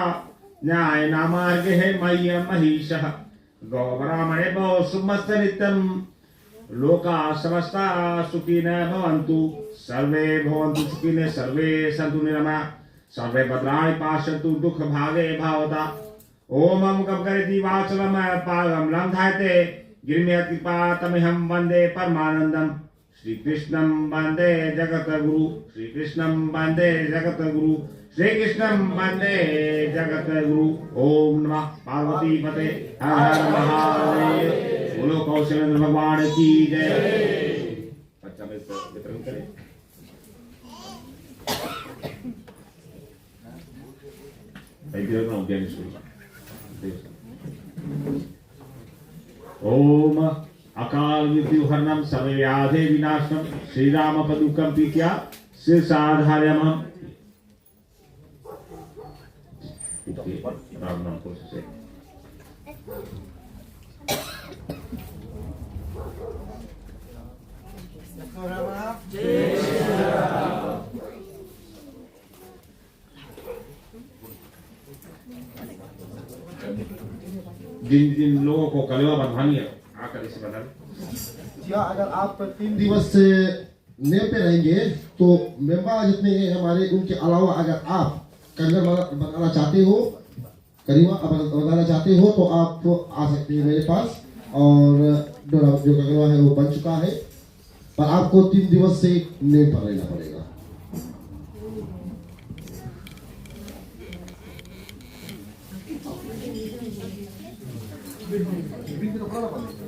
न्याय नामार्गे मह्यं महिषः गौब्राह्मणेभ्यो सुमस्त नित्यं लोका समस्ता सुखिनः भवन्तु सर्वे भवन्तु सुखिनः सर्वे सन्तु निरामया सर्वे भद्राणि पश्यन्तु दुःख भागे भवता। ओम अं गमकरिति वाचलम पागम लंघायते गिरिमेत कृपा तमेहं वंदे परमानंदम श्री कृष्णं वंदे जगत गुरु श्री कृष्णं वंदे जगत गुरु श्री कृष्णं वंदे जगत गुरु। ओम नमः पार्वती पते हर हर महादेव। बोलो कौशलेंद्र भगवान की जय। अच्छा वितरण करें। ओम अकाल मृत्यु हरणम सर्व व्याधि विनाशनम श्री राम पदुकम पीत्या शीर्षाधार्यम जिन जिन लोगों को कलेवा बंधवानी है आकर इसे बदल। अगर आप 3 दिवस से नेम पे रहेंगे तो मेंबर जितने हैं हमारे उनके अलावा अगर आप कंगन बनाना चाहते हो, करीबा बनाना चाहते हो तो आप तो आ सकते हैं मेरे पास। और जो कंगनवा है वो बन चुका है पर आपको 3 दिवस से नेम पर रहना पड़ेगा। तो